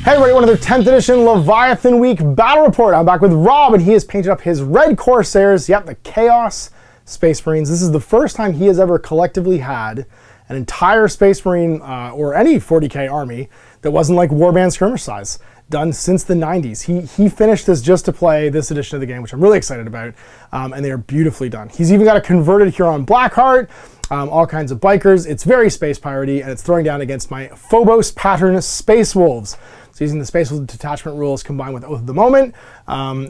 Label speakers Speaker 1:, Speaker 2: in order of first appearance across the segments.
Speaker 1: Hey everybody, another 10th edition Leviathan Week Battle Report. I'm back with Rob, and he has painted up his Red Corsairs, yep, the Chaos Space Marines. This is the first time he has ever collectively had an entire Space Marine, or any 40k army, that wasn't like Warband skirmish size, done since the 90s. He finished this just to play this edition of the game, which I'm really excited about, and they are beautifully done. He's even got a converted Huron Blackheart, all kinds of bikers. It's very space piratey, and it's throwing down against my Phobos pattern Space Wolves. So using the Space Wolves detachment rules combined with Oath of the Moment.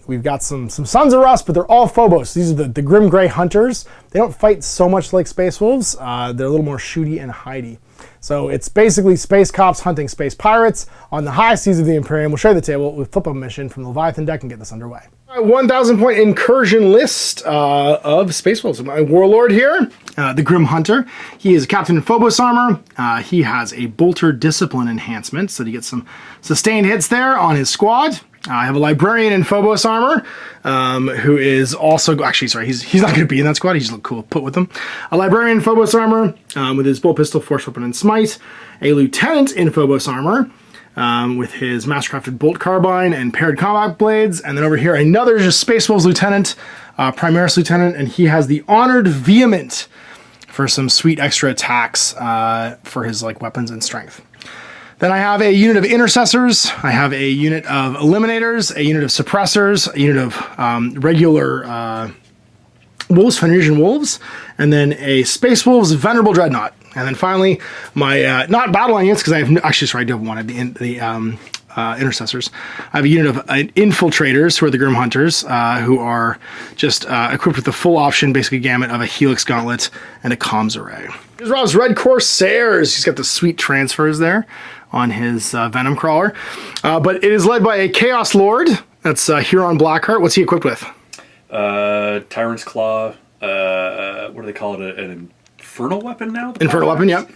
Speaker 1: We've got some Sons of Rust, but they're all Phobos. These are the Grim Grey Hunters. They don't fight so much like Space Wolves. They're a little more shooty and hidey. So it's basically space cops hunting space pirates on the high seas of the Imperium. We'll show you the table. We'll flip a mission from the Leviathan deck and get this underway. 1,000 point incursion list of Space Wolves. My Warlord here, the Grim Hunter. He is a Captain in Phobos armor. He has a Bolter Discipline enhancement, so he gets some sustained hits there on his squad. I have a Librarian in Phobos armor, who is also, actually, sorry, he's not going to be in that squad. He's cool to put with him. A Librarian in Phobos armor, with his Bolt Pistol, Force Weapon, and Smite. A Lieutenant in Phobos armor, with his Mastercrafted Bolt Carbine and Paired Combat Blades. And then over here, another just Space Wolves Lieutenant, Primaris Lieutenant, and he has the Honored Vehement for some sweet extra attacks for his weapons and strength. Then I have a unit of Intercessors, I have a unit of Eliminators, a unit of Suppressors, a unit of regular Wolves, Fenrisian Wolves, and then a Space Wolves Venerable Dreadnought. And then finally, my, not battle units, because I have, actually, sorry, I do have one of the Intercessors. I have a unit of Infiltrators, who are the Grim Hunters, who are just equipped with the full option, basically gamut of a Helix Gauntlet and a Comms Array. Here's Rob's Red Corsairs. He's got the sweet transfers there on his Venom Crawler. But it is led by a Chaos Lord. That's Huron Blackheart. What's he equipped with?
Speaker 2: Tyrant's Claw. What do they call it? An Infernal Weapon now?
Speaker 1: Infernal Weapon, yep.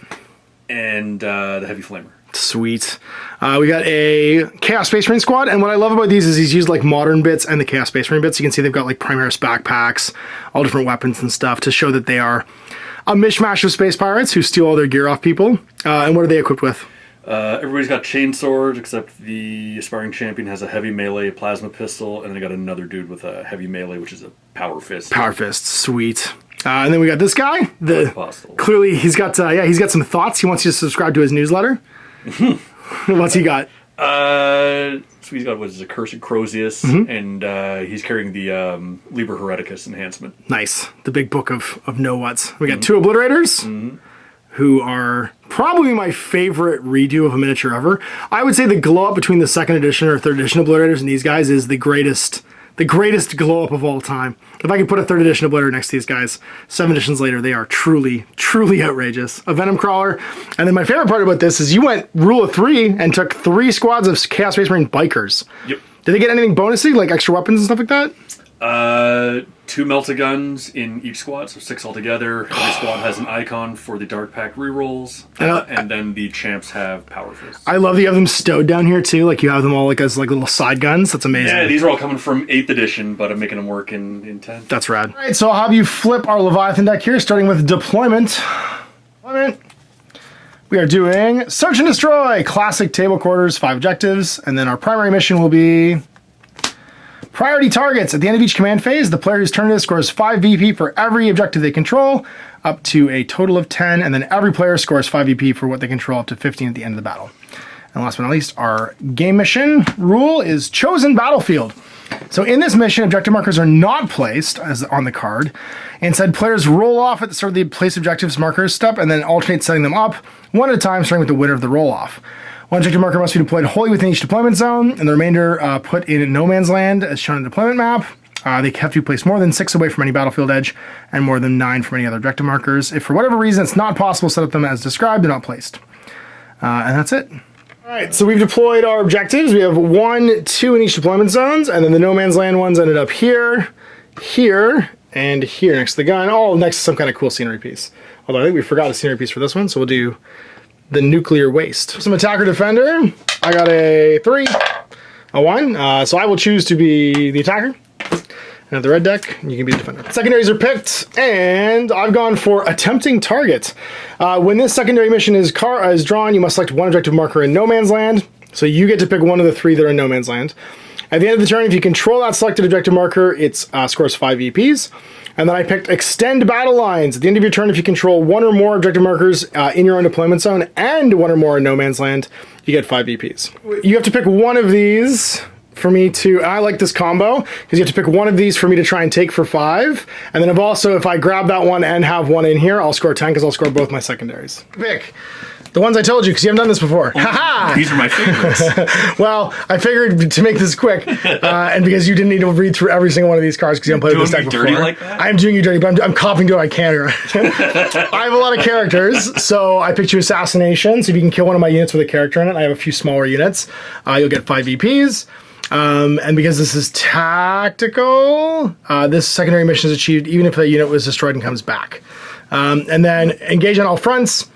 Speaker 2: And the Heavy Flamer.
Speaker 1: Sweet. We got a Chaos Space Marine squad, and what I love about these is he's used modern bits and the Chaos Space Marine bits. You can see they've got Primaris backpacks, all different weapons and stuff to show that they are a mishmash of space pirates who steal all their gear off people. And what are they equipped with?
Speaker 2: Everybody's got chain swords, except the aspiring champion has a heavy melee plasma pistol, and then they got another dude with a heavy melee, which is a power fist.
Speaker 1: Power fist, sweet. And then we got this guy.
Speaker 2: Apostle.
Speaker 1: Clearly, he's got he's got some thoughts. He wants you to subscribe to his newsletter. What's he got?
Speaker 2: So he's got what is a Cursed Crozius, and he's carrying the Liber Hereticus enhancement.
Speaker 1: Nice, the big book of know whats. We got two Obliterators, who are probably my favorite redo of a miniature ever. I would say the glow up between the second edition or third edition Obliterators and these guys is the greatest glow up of all time. If I could put a third edition Obliterator next to these guys, 7 editions later, they are truly, truly outrageous. A Venom Crawler. And then my favorite part about this is you went rule of 3 and took 3 squads of Chaos Space Marine bikers.
Speaker 2: Yep.
Speaker 1: Did they get anything bonusy, like extra weapons and stuff like that?
Speaker 2: 2 Melta-Guns in each squad, so 6 altogether. Every squad has an icon for the Dark Pact rerolls, and then the champs have Power Fists.
Speaker 1: I love that you have them stowed down here too, you have them all as little side guns. That's amazing.
Speaker 2: Yeah, these are all coming from 8th edition, but I'm making them work in 10th.
Speaker 1: That's rad. Alright, so I'll have you flip our Leviathan deck here, starting with Deployment. We are doing Search and Destroy, classic table quarters, 5 objectives, and then our primary mission will be Priority Targets. At the end of each command phase, the player whose turn it is scores 5 VP for every objective they control, up to a total of 10, and then every player scores 5 VP for what they control, up to 15 at the end of the battle. And last but not least, our game mission rule is Chosen Battlefield. So in this mission, objective markers are not placed as on the card. Instead, players roll off at the start of the place objectives markers step and then alternate setting them up one at a time, starting with the winner of the roll-off. One objective marker must be deployed wholly within each deployment zone, and the remainder put in no man's land as shown in the deployment map. They have to be placed more than 6 away from any battlefield edge and more than 9 from any other objective markers. If for whatever reason it's not possible to set up them as described, they're not placed. And that's it. Alright, so we've deployed our objectives. We have 1, 2 in each deployment zones, and then the no man's land ones ended up here, here, and here next to the gun, all next to some kind of cool scenery piece. Although I think we forgot a scenery piece for this one, so we'll do the Nuclear Waste. Some Attacker Defender. I got a 3, a 1, so I will choose to be the attacker. And at the red deck, you can be the defender. Secondaries are picked, and I've gone for Attempting Target. When this secondary mission is drawn, you must select one objective marker in no man's land. So you get to pick one of the 3 that are in no man's land. At the end of the turn, if you control that selected objective marker, it scores 5 VPs. And then I picked Extend Battle Lines. At the end of your turn, if you control 1 or more objective markers in your own deployment zone and 1 or more in no man's land, you get 5 VPs. You have to pick one of these for me to, I like this combo, because you have to pick one of these for me to try and take for 5. And then if I grab that one and have one in here, I'll score 10 because I'll score both my secondaries. Pick the ones I told you, because you haven't done this before.
Speaker 2: Oh, these are my favorites.
Speaker 1: Well, I figured to make this quick, and because you didn't need to read through every single one of these cards because you haven't played with this deck before.
Speaker 2: Dirty like that?
Speaker 1: I am doing you dirty, but I'm copying to what I can. I have a lot of characters, so I picked you Assassination. So if you can kill one of my units with a character in it, I have a few smaller units. You'll get 5 VPs. And because this is tactical, this secondary mission is achieved even if the unit was destroyed and comes back. And then engage on all fronts,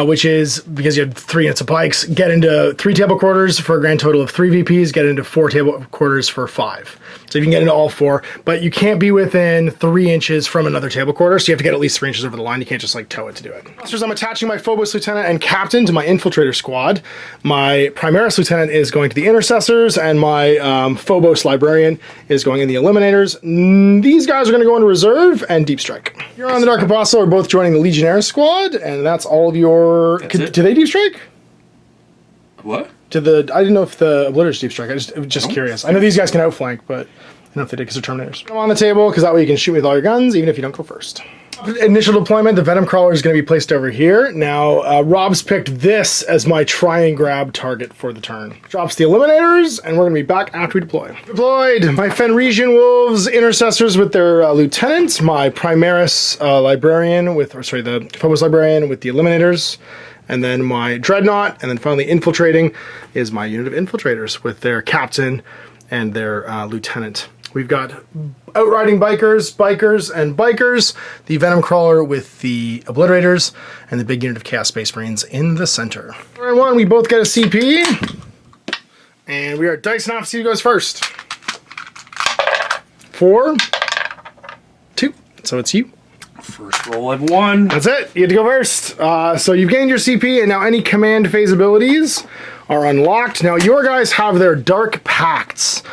Speaker 1: which is because you have 3 units of pikes, get into 3 table quarters for a grand total of 3 VPs, get into 4 table quarters for 5. So you can get into all 4, but you can't be within 3 inches from another table quarter, so you have to get at least 3 inches over the line. You can't just like tow it to do it. I'm attaching my Phobos Lieutenant and Captain to my Infiltrator squad. My Primaris Lieutenant is going to the Intercessors, and my Phobos Librarian is going in the Eliminators. These guys are going to go into Reserve and Deep Strike. You're on the Dark Apostle are both joining the Legionnaire squad, and that's all of your... Do they Deep Strike?
Speaker 2: What?
Speaker 1: I didn't know if the Obliterators Deep Strike. I was just curious. I know these guys can outflank, but I don't know if they did because they're Terminators. Come on the table, because that way you can shoot with all your guns, even if you don't go first. Initial deployment, the Venom Crawler is going to be placed over here. Now, Robb's picked this as my try and grab target for the turn. Drops the Eliminators, and we're going to be back after we deploy. Deployed! My Fenrisian Wolves Intercessors with their Lieutenant, my Primaris Librarian the Phobos Librarian with the Eliminators, and then my Dreadnought, and then finally infiltrating is my unit of Infiltrators with their Captain and their Lieutenant. We've got Outriding Bikers, and Bikers, the Venom Crawler with the Obliterators, and the big unit of Chaos Space Marines in the center. Turn 1, we both get a CP, and we are dicing off to see who goes first. 4, 2, so it's you.
Speaker 2: First roll I've won.
Speaker 1: That's it. You get to go first. So you've gained your CP, and now any command phase abilities are unlocked. Now your guys have their Dark Pacts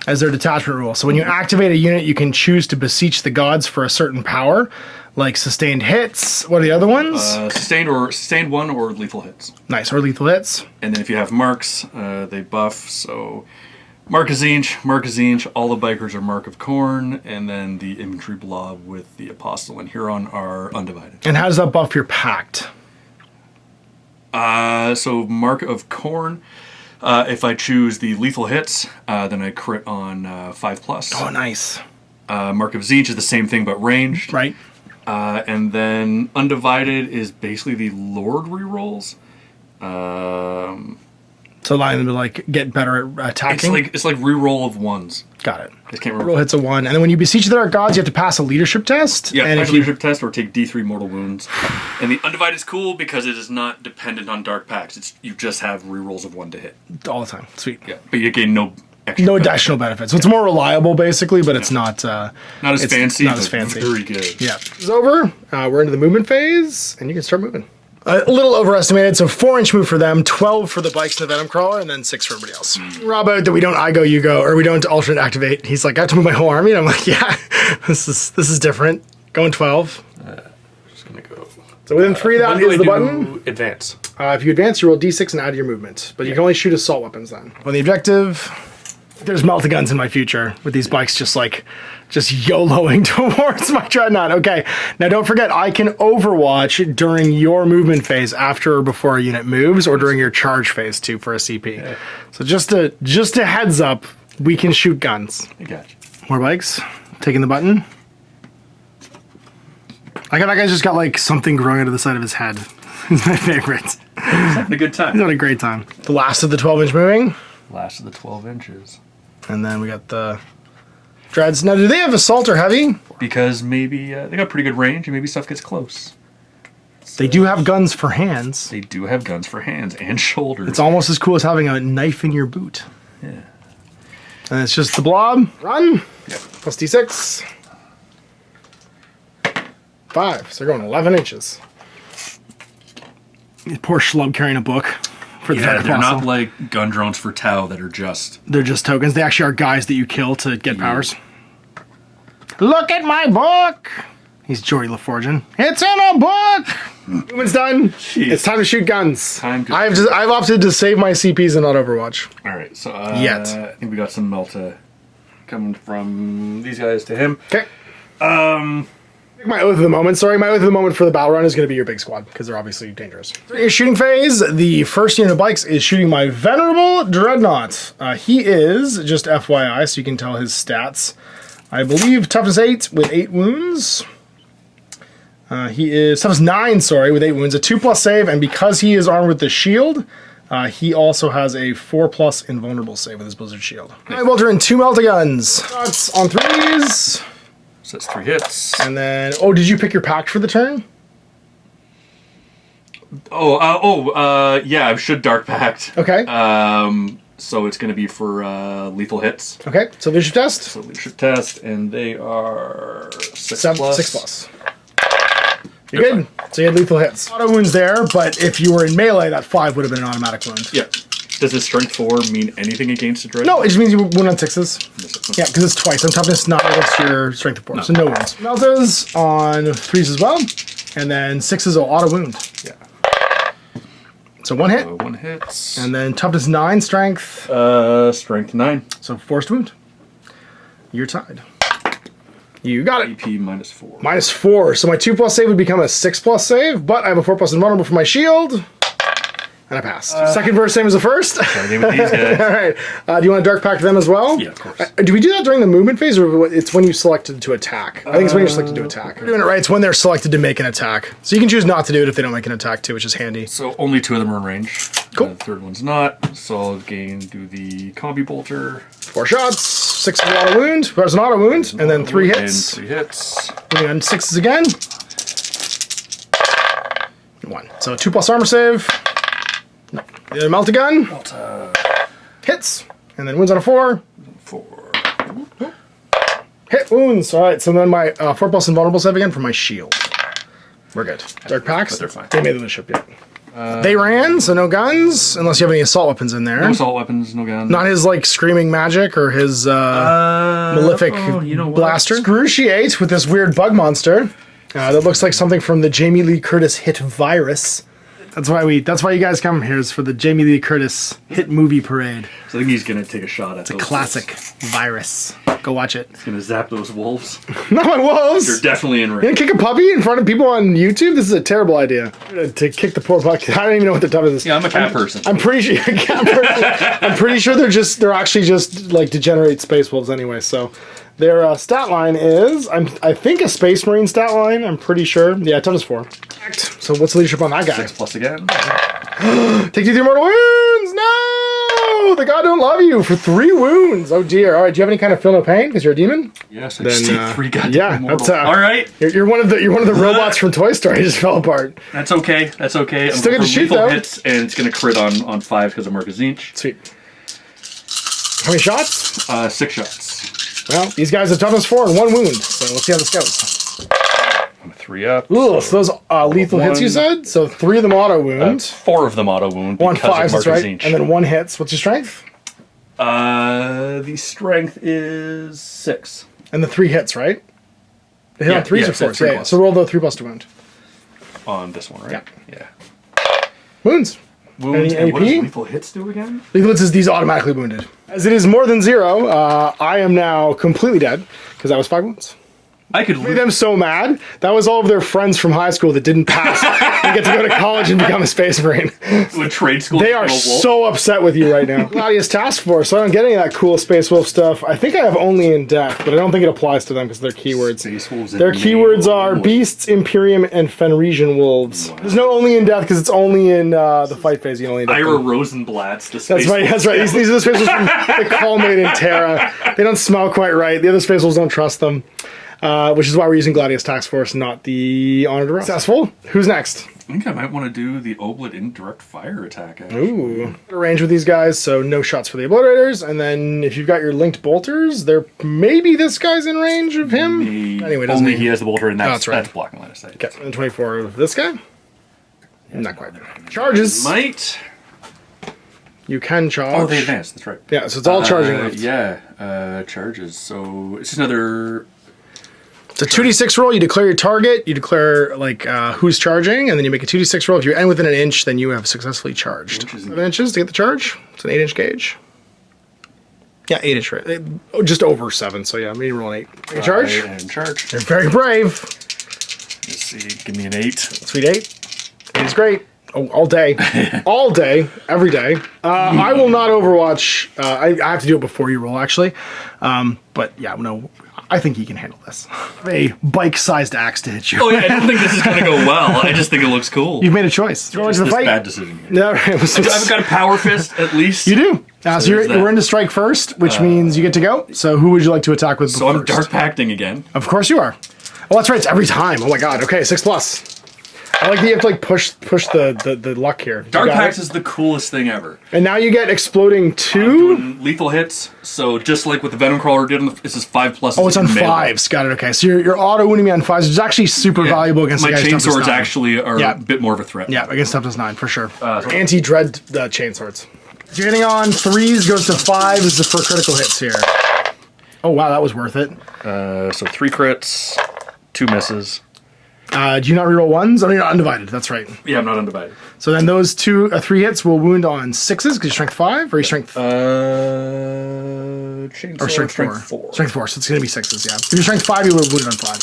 Speaker 1: as their detachment rule. So when you activate a unit, you can choose to beseech the gods for a certain power, like sustained hits. What are the other ones?
Speaker 2: Sustained 1 or lethal hits.
Speaker 1: Nice, or lethal hits.
Speaker 2: And then if you have marks, they buff. So Mark of Zinch, all the Bikers are Mark of Khorne, and then the infantry blob with the Apostle and Huron are undivided.
Speaker 1: And how does that buff your pact?
Speaker 2: So Mark of Khorne, if I choose the lethal hits, then I crit on 5+.
Speaker 1: Oh, nice.
Speaker 2: Mark of Zinch is the same thing but ranged.
Speaker 1: Right.
Speaker 2: And then undivided is basically the Lord rerolls.
Speaker 1: So allowing them to like get better at attacking.
Speaker 2: It's like reroll of 1s.
Speaker 1: Got it.
Speaker 2: I can't remember.
Speaker 1: Roll hits a 1, and then when you beseech the Dark Gods, you have to pass a leadership test.
Speaker 2: Yeah,
Speaker 1: and
Speaker 2: pass a leadership test or take D3 mortal wounds. And the undivided is cool because it is not dependent on Dark Pacts. You just have rerolls of 1 to hit
Speaker 1: all the time. Sweet.
Speaker 2: Yeah, but you gain no extra.
Speaker 1: No additional benefits. So it's more reliable, basically, but it's not.
Speaker 2: Not as fancy.
Speaker 1: Not as fancy.
Speaker 2: Very good.
Speaker 1: Yeah. It's over. We're into the movement phase, and you can start moving. A little overestimated, so 4-inch move for them, 12 for the Bikes and the Venom Crawler, and then 6 for everybody else. Rob out that we don't I go, you go, or we don't alternate activate. He's like, I have to move my whole army, and I'm like, yeah, this is different. Going 12.
Speaker 2: Just gonna go.
Speaker 1: So within 3, that is the button.
Speaker 2: Advance.
Speaker 1: If you advance, you roll D6 and add your movement, but you can only shoot assault weapons then. On the objective, there's melt-a-guns in my future with these Bikes just YOLOing towards my Dreadnought. Okay, now don't forget, I can overwatch during your movement phase after or before a unit moves, or during your charge phase too for a CP. Yeah. So just a heads up, we can shoot guns.
Speaker 2: I got you.
Speaker 1: More Bikes. Taking the button. I got that guy's just got like something growing out of the side of his head. He's my favorite.
Speaker 2: He's having a good time.
Speaker 1: He's having a great time. The last of the 12-inch moving.
Speaker 2: Last of the 12 inches.
Speaker 1: And then we got the Dreads. Now, do they have assault or heavy?
Speaker 2: Because maybe they got pretty good range, and maybe stuff gets close. So
Speaker 1: they do have guns for hands.
Speaker 2: They do have guns for hands and shoulders.
Speaker 1: It's almost as cool as having a knife in your boot.
Speaker 2: Yeah.
Speaker 1: And it's just the blob. Run.
Speaker 2: Yep.
Speaker 1: Plus D6. 5. So they're going 11 inches. Poor schlub carrying a book. for the
Speaker 2: Yeah,
Speaker 1: Dark
Speaker 2: they're
Speaker 1: Apostle.
Speaker 2: not like gun drones for Tau that are just...
Speaker 1: They're just tokens. They actually are guys that you kill to get powers. Look at my book! He's Geordie LaForgia. It's in a book! Movement's done.
Speaker 2: Jeez.
Speaker 1: It's time to shoot guns.
Speaker 2: Time to-
Speaker 1: I've opted to save my CPs and not Overwatch.
Speaker 2: All right, so
Speaker 1: Yet.
Speaker 2: I think we got some Melta coming from these guys to him.
Speaker 1: Okay. My oath of the moment. Sorry, my oath of the moment for the battle run is going to be your big squad because they're obviously dangerous. Your shooting phase. The first unit of bikes is shooting my venerable Dreadnought. He is just FYI, so you can tell his stats. I believe toughness 8 with 8 wounds. He is toughness 9, sorry, with 8 wounds. A 2+ save, and because he is armed with the shield, he also has a 4+ invulnerable save with his Blizzard Shield. I Welter in 2 Melta Guns. Shots on 3s.
Speaker 2: So that's 3 hits.
Speaker 1: And then, oh, did you pick your pact for the turn?
Speaker 2: Yeah, I should Dark Pact.
Speaker 1: Okay.
Speaker 2: So it's going to be for lethal hits.
Speaker 1: Okay, so leadership test.
Speaker 2: So leadership test, and they are 6+.
Speaker 1: 6+. You're good. So you had lethal hits. Auto wounds there, but if you were in melee, that 5 would have been an automatic wound.
Speaker 2: Yeah. Does the strength 4 mean anything against a Dread?
Speaker 1: No, it just means you win on 6s. Yeah, because it's twice. On toughness 9 against your strength of 4, so no wounds. Meltas on 3s as well, and then 6s will auto wound.
Speaker 2: Yeah.
Speaker 1: So 1 hit.
Speaker 2: 1 hits.
Speaker 1: And then toughness 9, strength.
Speaker 2: Strength 9.
Speaker 1: So forced wound. You're tied. You got it.
Speaker 2: AP -4.
Speaker 1: -4. So my 2+ save would become a 6+ save, but I have a 4+ invulnerable for my shield. And I passed. Second verse, same as the first.
Speaker 2: Starting with these guys.
Speaker 1: All right. Do you want to Dark Pact them as well?
Speaker 2: Yeah, of course.
Speaker 1: Do we do that during the movement phase, or it's when you selected to attack? I think it's when you're selected to attack. We're doing it right. It's when they're selected to make an attack. So you can choose not to do it if they don't make an attack too, which is handy.
Speaker 2: So only 2 of them are in range.
Speaker 1: Cool.
Speaker 2: The third one's not. So I'll do the combi bolter.
Speaker 1: 4 shots, 6 is an auto wound. There's an auto wound, and then 3 hits.
Speaker 2: And 3 hits.
Speaker 1: Moving on 6s again. 1. So 2+ armor save. No. The Melta gun. Hits. And then wounds on a 4.
Speaker 2: 4.
Speaker 1: Hit wounds. All right. So then my 4+ invulnerable save again for my shield. We're good. Dark Pacts.
Speaker 2: But they're fine.
Speaker 1: They made the leadership yet. They ran, so no guns, unless you have any assault weapons in there.
Speaker 2: No assault weapons, no guns.
Speaker 1: Not his like screaming magic or his malefic blaster. Excruciate with this weird bug monster that looks like something from the Jamie Lee Curtis hit Virus. That's why you guys come here, is for the Jamie Lee Curtis hit movie parade.
Speaker 2: So I think he's gonna take a shot at
Speaker 1: It's a classic Virus. Go watch it.
Speaker 2: He's gonna zap those wolves.
Speaker 1: Not my wolves.
Speaker 2: You're definitely in
Speaker 1: You
Speaker 2: range.
Speaker 1: gonna kick a puppy in front of people on YouTube? This is a terrible idea. To kick the poor puppy. I don't even know what the topic is.
Speaker 2: Yeah, I'm a cat person.
Speaker 1: I'm pretty sure I'm pretty sure they're actually just like degenerate space wolves anyway. So their stat line is I think a Space Marine stat line. I'm pretty sure. Yeah, toughness 4. So what's the leadership on that guy?
Speaker 2: 6+ again.
Speaker 1: Take 2 mortal wounds. No, the god don't love you for 3 wounds. Oh dear. All right. Do you have any kind of feel no pain because you're a demon?
Speaker 2: Yes, I just take 3 goddamn
Speaker 1: yeah,
Speaker 2: mortal.
Speaker 1: that's,
Speaker 2: all right.
Speaker 1: You're one of the robots from Toy Story. Just fell apart.
Speaker 2: That's okay. That's okay.
Speaker 1: Still
Speaker 2: I'm
Speaker 1: get to shoot,
Speaker 2: lethal
Speaker 1: though.
Speaker 2: hits, and it's gonna crit on 5 because of Marcus Zinch.
Speaker 1: Sweet. How many shots?
Speaker 2: 6 shots.
Speaker 1: Well, these guys have toughness 4 and 1 wound, so let's see how this goes.
Speaker 2: I'm 3 up.
Speaker 1: Ooh, so those lethal hits you said? So 3 of them auto wound.
Speaker 2: 4 of them auto wound
Speaker 1: 1
Speaker 2: because
Speaker 1: 5,
Speaker 2: of
Speaker 1: that's
Speaker 2: Marcus
Speaker 1: right.
Speaker 2: Zinch.
Speaker 1: And then 1 hits. What's your strength?
Speaker 2: The strength is 6.
Speaker 1: And the 3 hits, right? They hit
Speaker 2: Yeah,
Speaker 1: on 3s
Speaker 2: yeah,
Speaker 1: or
Speaker 2: it's at
Speaker 1: 4s?
Speaker 2: 3
Speaker 1: Yeah,
Speaker 2: plus.
Speaker 1: so roll the 3+ to wound.
Speaker 2: On this one, right? Yeah.
Speaker 1: Wounds.
Speaker 2: Wounds.
Speaker 1: Any
Speaker 2: And what does
Speaker 1: AP?
Speaker 2: lethal hits do again?
Speaker 1: Lethal hits is these automatically wounded. As it is more than 0, I am now completely dead because that was 5 wounds.
Speaker 2: I could
Speaker 1: Made them so mad. That was all of their friends from high school that didn't pass and get to go to college and become a Space Marine.
Speaker 2: with trade school.
Speaker 1: They are so upset with you right now. Gladius Task Force, so I don't get any of that cool Space Wolf stuff. I think I have only in death, but I don't think it applies to them because they're keywords.
Speaker 2: Space Wolves in
Speaker 1: Their keywords
Speaker 2: name
Speaker 1: are
Speaker 2: only.
Speaker 1: Beasts, Imperium, and Fenrisian Wolves.
Speaker 2: Wow.
Speaker 1: There's no only in death because it's only in the fight phase. You only in death.
Speaker 2: Ira Rosenblatt's the Space
Speaker 1: That's right. That's right. These are the Space Wolves from the Cawl-made and Terra. They don't smell quite right. The other Space Wolves don't trust them. Which is why we're using Gladius Task Force, not the Honor to Rest. Successful. Who's next?
Speaker 2: I think I might want to do the Oblit indirect fire attack, actually.
Speaker 1: Ooh. Range with these guys, so no shots for the Obliterators. And then if you've got your linked bolters, there maybe this guy's in range of him. Anyway, doesn't
Speaker 2: Only he has the bolter, and
Speaker 1: that's right.
Speaker 2: that's blocking line of sight.
Speaker 1: Okay, and 24 of this guy. Not quite. Charges.
Speaker 2: Might.
Speaker 1: You can charge.
Speaker 2: Oh, they advance. That's right.
Speaker 1: Yeah, so it's all charging left.
Speaker 2: Yeah, charges. So it's another.
Speaker 1: It's a 2d6 roll. You declare your target. You declare like who's charging, and then you make a 2d6 roll. If you end within an inch, then you have successfully charged. 7 inches to get the charge. It's an 8-inch gauge. Yeah, 8-inch. Right? Just over 7. So yeah, maybe roll an 8. Make a charge.
Speaker 2: And charge.
Speaker 1: You're very brave.
Speaker 2: Let's see. Give me an 8.
Speaker 1: Sweet 8. 8 is great. Oh, all day. All day. Every day. I will not Overwatch. I have to do it before you roll, actually. But yeah, no. I think you can handle this. A bike-sized axe to hit you.
Speaker 2: Oh yeah, I don't think this is going to go well. I just think it looks cool.
Speaker 1: You've made a choice. Throw into the fight.
Speaker 2: Bad decision.
Speaker 1: No, right.
Speaker 2: I've got a power fist at least.
Speaker 1: You do. So we're into strike first, which means you get to go. So who would you like to attack with?
Speaker 2: So I'm dark pacting again.
Speaker 1: Of course you are. Oh, that's right. It's every time. Oh my god. Okay, 6+. I like that you have to like push the luck here.
Speaker 2: Dark Pacts is the coolest thing ever.
Speaker 1: And now you get exploding 2.
Speaker 2: I'm doing lethal hits, so just like what the Venom Crawler did, this is 5+.
Speaker 1: Oh, it's on 5s. Got it. Okay, so you're auto wounding me on 5s, which is actually super valuable against
Speaker 2: my
Speaker 1: the guys.
Speaker 2: My chainswords actually are a bit more of a threat.
Speaker 1: Yeah, against Tempest 9 for sure. Anti-dread chainswords. So you're hitting on 3s, goes to 5s for critical hits here. Oh wow, that was worth it.
Speaker 2: So 3 crits, 2 misses.
Speaker 1: Do you not reroll 1s? Oh, you're not undivided. That's right.
Speaker 2: Yeah, I'm not undivided.
Speaker 1: So then those 3 hits will wound on 6s because you're strength 5 or you strength.
Speaker 2: Or
Speaker 1: strength 4. Strength 4. So it's gonna be 6s. Yeah. If you're strength 5, you would have wounded on 5s.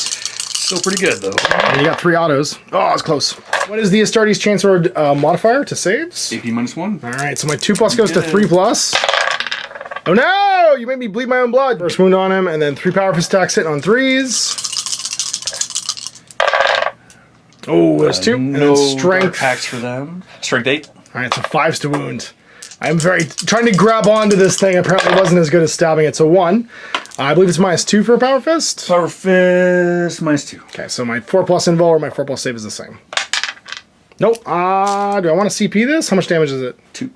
Speaker 2: Still pretty good though.
Speaker 1: And you got 3 autos. Oh, it's close. What is the Astartes Chainsword modifier to saves?
Speaker 2: AP -1.
Speaker 1: All right. So my 2+ goes to 3+. Oh no! You made me bleed my own blood. First wound on him, and then 3 power fist attacks hitting on 3s. Oh, there's 2. And
Speaker 2: no
Speaker 1: then strength.
Speaker 2: Packs for them. Strength 8.
Speaker 1: All right, so 5s to wound. I'm trying to grab onto this thing. Apparently wasn't as good as stabbing it. So 1. I believe it's -2 for a power fist.
Speaker 2: Power fist -2.
Speaker 1: Okay, so my 4+ invul or my 4+ save is the same. Nope. Do I want to CP this? How much damage is it?
Speaker 2: 2.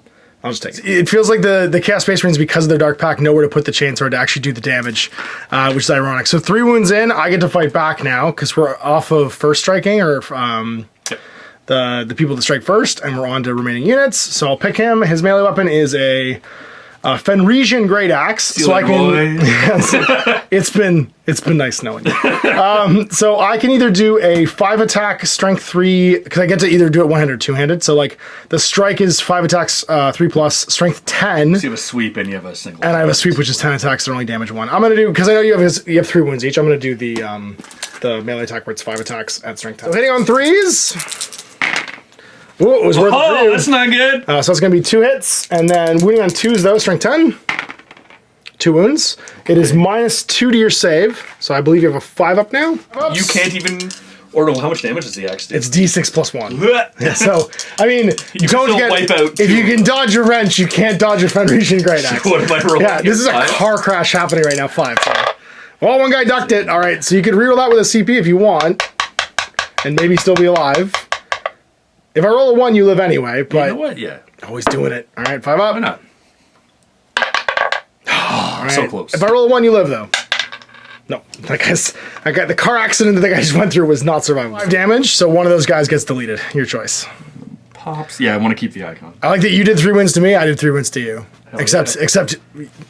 Speaker 1: I'll just take it. It feels like the Chaos Space Marines, because of their Dark Pack, know where to put the Chainsword to actually do the damage, which is ironic. So 3 wounds in, I get to fight back now, because we're off of first striking, or the people that strike first, and we're on to remaining units. So I'll pick him. His melee weapon is a Fenrisian Great Axe. So I can. It's been nice knowing you. So I can either do a 5 attack, strength 3, because I get to either do it one-handed or two-handed. So like the strike is 5 attacks, 3+, strength 10.
Speaker 2: So you have a sweep and you have a single.
Speaker 1: And I have a sweep, which is 10 attacks that only damage 1. I'm gonna do, because I know you have 3 wounds each. I'm gonna do the melee attack where it's 5 attacks at strength 10. So hitting on 3s. Ooh, it was worth it.
Speaker 2: Oh, that's not good.
Speaker 1: So it's going to be 2 hits, and then wounding on 2s though, strength 10. 2 wounds. It is -2 to your save, so I believe you have a 5 up now.
Speaker 2: You can't even. Or no, how much damage does the axe do?
Speaker 1: It's D6 +1. Yeah, so, I mean,
Speaker 2: you don't get. Wipe out
Speaker 1: if you can dodge your wrench, you can't dodge your Fenrisian Great Axe.
Speaker 2: What am I rolling?
Speaker 1: Yeah, this is a car crash happening right now. 5. Well, one guy ducked it. All right, so you could reroll that with a CP if you want, and maybe still be alive. If I roll a 1, you live anyway, but...
Speaker 2: You know what? Yeah.
Speaker 1: Always doing it. All right, 5 up.
Speaker 2: Why not?
Speaker 1: All right.
Speaker 2: So close.
Speaker 1: If I roll a 1, you live, though. No. The car accident that I just went through was not survivable. 5 damage, so one of those guys gets deleted. Your choice.
Speaker 2: Pops. Yeah, I want to keep the icon.
Speaker 1: I like that you did 3 wins to me, I did 3 wins to you. Except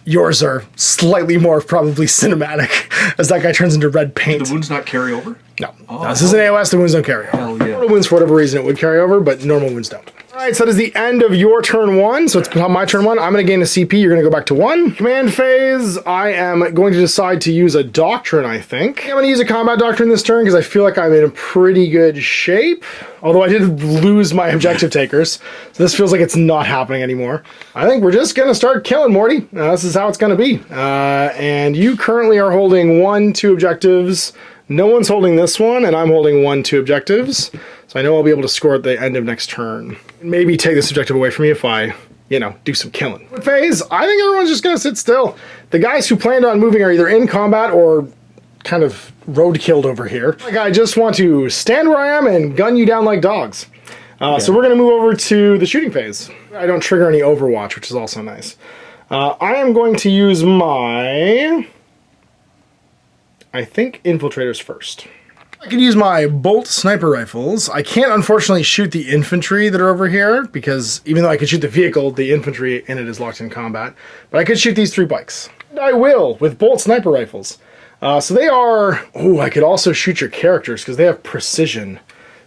Speaker 1: yours are slightly more probably cinematic, as that guy turns into red paint.
Speaker 2: Did the wounds not carry over?
Speaker 1: No. No, this is an AOS, the wounds don't carry over.
Speaker 2: Hell yeah.
Speaker 1: Normal wounds, for whatever reason, it would carry over, but normal wounds don't. All right, so that is the end of your turn 1. So it's my turn 1. I'm going to gain a CP. You're going to go back to 1. Command phase, I am going to decide to use a doctrine, I think. I'm going to use a combat doctrine this turn because I feel like I'm in a pretty good shape. Although I did lose my objective takers. So this feels like it's not happening anymore. I think we're just going to start killing, Morty. This is how it's going to be. And you currently are holding 1, 2 objectives. No one's holding this one, and I'm holding 1, 2 objectives. So I know I'll be able to score at the end of next turn. Maybe take this objective away from me if I, do some killing. Phase, I think everyone's just gonna sit still. The guys who planned on moving are either in combat or kind of road-killed over here. Like, I just want to stand where I am and gun you down like dogs. So we're gonna move over to the shooting phase. I don't trigger any Overwatch, which is also nice. I am going to use my... I think infiltrators first. I could use my bolt sniper rifles. I can't unfortunately shoot the infantry that are over here because even though I could shoot the vehicle, the infantry in it is locked in combat. But I could shoot these 3 bikes. I will with bolt sniper rifles. So they are, oh, I could also shoot your characters because they have precision,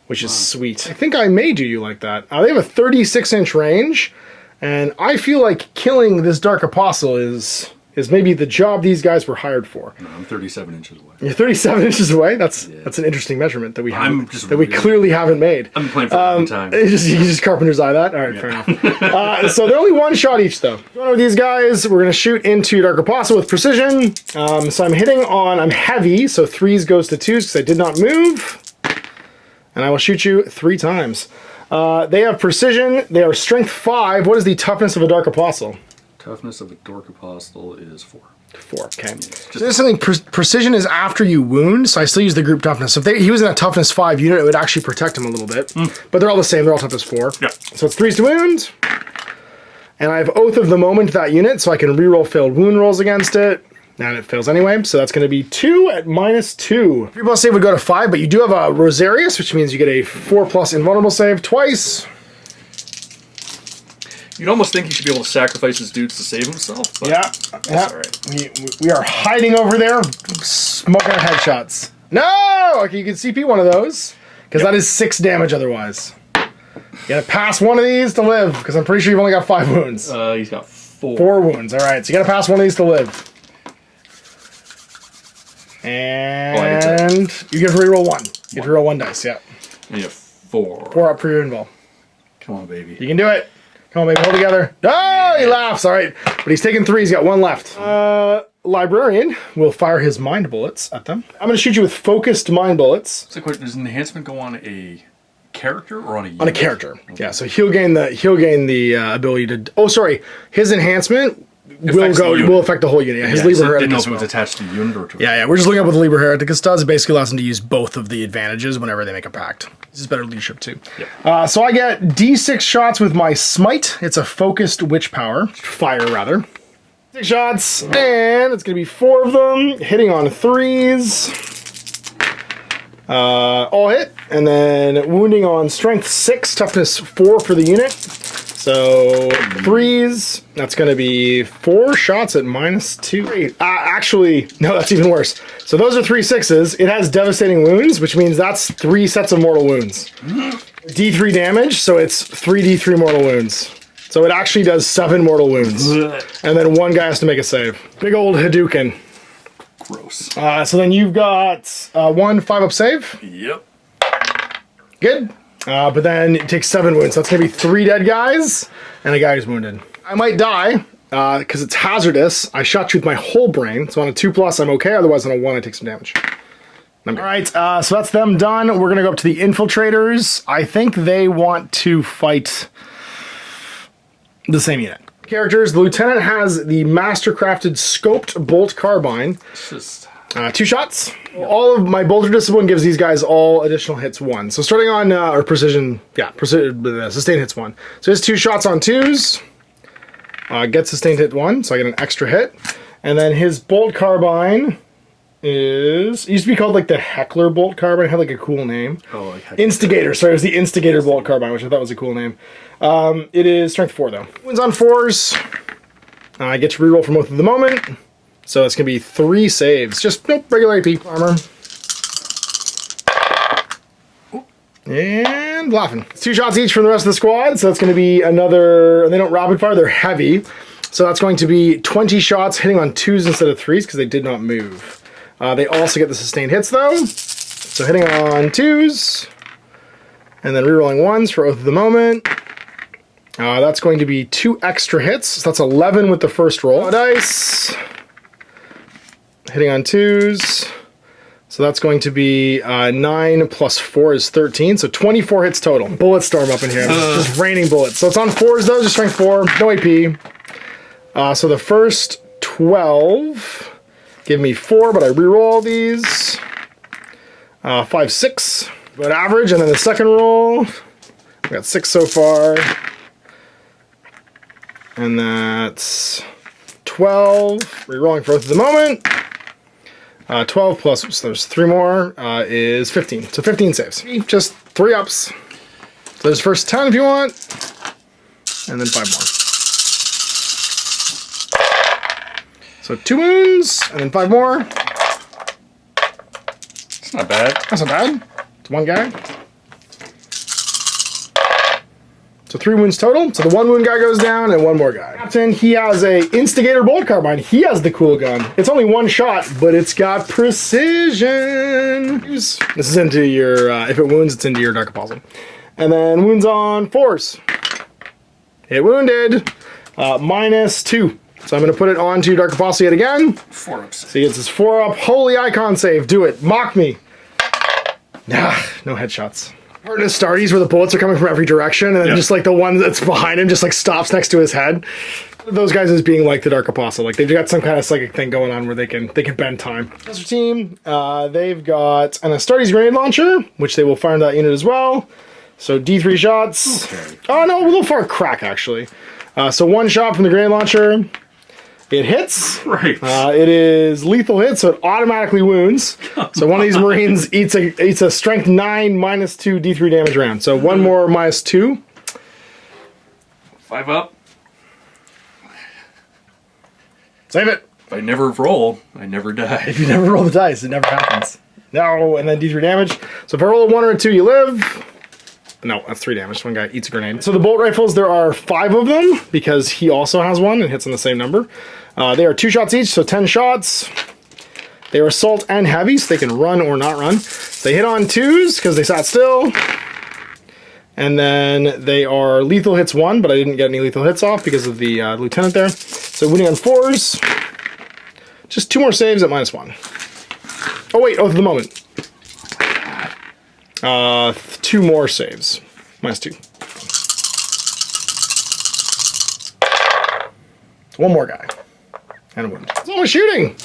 Speaker 1: which is sweet. I think I may do you like that. They have a 36-inch range, and I feel like killing this Dark Apostle is maybe the job these guys were hired for.
Speaker 2: No, I'm 37 inches away.
Speaker 1: You're 37 inches away? That's an interesting measurement that we clearly haven't made.
Speaker 2: I've been playing for a long time.
Speaker 1: You just carpenter's eye that? All right, fair enough. So they're only 1 shot each, though. Going with these guys, we're going to shoot into Dark Apostle with precision. So I'm hitting on, I'm heavy, so 3s goes to 2s because I did not move. And I will shoot you 3 times. They have precision. They are strength 5. What is the toughness of a Dark Apostle?
Speaker 2: Toughness of a Dark Apostle is 4. 4,
Speaker 1: okay. So there's something, precision is after you wound, so I still use the group toughness. So if he was in a toughness 5 unit, it would actually protect him a little bit. But they're all the same, they're all toughness 4.
Speaker 2: Yeah. So
Speaker 1: it's 3s to wound. And I have Oath of the Moment that unit, so I can reroll failed wound rolls against it. And it fails anyway, so that's going to be 2 at -2. 3+ save would go to 5, but you do have a Rosarius, which means you get a 4+ invulnerable save twice.
Speaker 2: You'd almost think he should be able to sacrifice his dudes to save himself. But
Speaker 1: yeah.
Speaker 2: All right.
Speaker 1: We are hiding over there, smoking our headshots. No! Okay, you can CP one of those, because that is 6 damage otherwise. You gotta pass one of these to live, because I'm pretty sure you've only got 5 wounds.
Speaker 2: He's got 4.
Speaker 1: 4 wounds, alright, so you gotta pass one of these to live. And you get to reroll 1. You get to reroll 1 dice, yeah.
Speaker 2: You have 4.
Speaker 1: 4 up for your invul.
Speaker 2: Come on, baby.
Speaker 1: You can do it. Come on, baby, hold together. Oh, he laughs, all right. But he's taking 3, he's got 1 left. Librarian will fire his mind bullets at them. I'm gonna shoot you with focused mind bullets.
Speaker 2: So does an enhancement go on a character or on a unit?
Speaker 1: On a character, okay. Yeah, so he'll gain the ability to, oh, sorry, his enhancement will affect the whole unit. Yeah, his Liber Heretic.
Speaker 2: Didn't know if it was attached to the unit or to
Speaker 1: Yeah, we're just looking up what the Liber Hereticus does. It basically allows them to use both of the advantages whenever they make a pact. This is better leadership too. Yep. So I get D6 shots with my smite. It's a focused witch power. Fire, rather. 6 shots, and it's going to be 4 of them, hitting on 3s. All hit, and then wounding on strength 6, toughness 4 for the unit. So 3s, that's going to be 4 shots at -2. Actually, no, that's even worse. So those are 3 6s. It has devastating wounds, which means that's 3 sets of mortal wounds. D3 damage, so it's 3d3 mortal wounds. So it actually does 7 mortal wounds. And then 1 guy has to make a save. Big old Hadouken.
Speaker 2: Gross.
Speaker 1: So then you've got 1 5-up save.
Speaker 2: Yep.
Speaker 1: Good. But then it takes 7 wounds. So that's going to be 3 dead guys and a guy who's wounded. I might die because it's hazardous. I shot you with my whole brain. So on a 2+, I'm okay. Otherwise, on a 1, I take some damage. All right, so that's them done. We're going to go up to the infiltrators. I think they want to fight the same unit. Characters, the lieutenant has the master-crafted scoped bolt carbine.
Speaker 2: It's just
Speaker 1: 2 shots. All of my bolter discipline gives these guys all additional hits 1. So starting on, or precision, sustained hits 1. So his 2 shots on 2s. Gets sustained hit 1, so I get an extra hit. And then his bolt carbine it used to be called like the Heckler bolt carbine. It had like a cool name.
Speaker 2: Oh, like Heckler.
Speaker 1: Instigator. Sorry, it was the Instigator bolt carbine, which I thought was a cool name. It is strength 4 though. Wins on 4s. I get to reroll for Oath of the Moment. So it's going to be 3 saves. Just, regular AP armor. And laughing. 2 shots each from the rest of the squad. So that's going to be another, and they don't rapid fire, they're heavy. So that's going to be 20 shots hitting on 2s instead of 3s because they did not move. They also get the sustained hits though. So hitting on 2s. And then rerolling 1s for Oath of the Moment. That's going to be 2 extra hits. So that's 11 with the first roll. Dice. Hitting on 2s. So that's going to be 9 plus 4 is 13. So 24 hits total. Bullet storm up in here. Just raining bullets. So it's on 4s though, just strength 4. No AP. So the first 12 give me 4, but I reroll these. 5, 6. But average, and then the second roll. We got 6 so far. And that's 12. Rerolling for Oath of the Moment. 12 plus, so there's 3 more, is 15. So 15 saves. Just 3 ups. So there's first 10 if you want, and then 5 more. So 2 wounds, and then 5 more.
Speaker 2: It's not bad.
Speaker 1: That's not bad. It's 1 guy. So 3 wounds total. So the 1 wound guy goes down and 1 more guy. Captain, he has a Instigator Bolt Carbine. He has the cool gun. It's only 1 shot, but it's got precision. This is into your, if it wounds, it's into your Dark Apostle. And then wounds on 4s. Hit wounded. -2. So I'm going to put it onto Dark Apostle yet again.
Speaker 2: 4 ups.
Speaker 1: So he gets his 4 up. Holy icon save. Do it. Mock me. Nah, no headshots. Part of Astartes where the bullets are coming from every direction, and then just like the one that's behind him just like stops next to his head. Those guys as being like the Dark Apostle, like they've got some kind of psychic thing going on where they can bend time. Master team, they've got an Astartes grenade launcher, which they will fire in that unit as well. So D3 shots. Okay. Oh no, they'll fire a crack actually. So 1 shot from the grenade launcher. It hits.
Speaker 2: Right.
Speaker 1: It is lethal hit, so it automatically wounds. So one of these Marines eats a strength 9 -2 D3 damage round. So 1 more -2.
Speaker 2: 5 up.
Speaker 1: Save it.
Speaker 2: If I never roll, I never die.
Speaker 1: If you never roll the dice, it never happens. No, and then D3 damage. So if I roll a 1 or a 2, you live. No, that's 3 damage. 1 guy eats a grenade. So the bolt rifles, there are 5 of them because he also has 1 and hits on the same number. They are 2 shots each, so 10 shots. They are assault and heavy, so they can run or not run. They hit on 2s because they sat still. And then they are lethal hits 1, but I didn't get any lethal hits off because of the lieutenant there. So winning on 4s. Just 2 more saves at -1. Oh wait, for the moment. 2 more saves. -2. 1 more guy. And a wound. That's all we're shooting.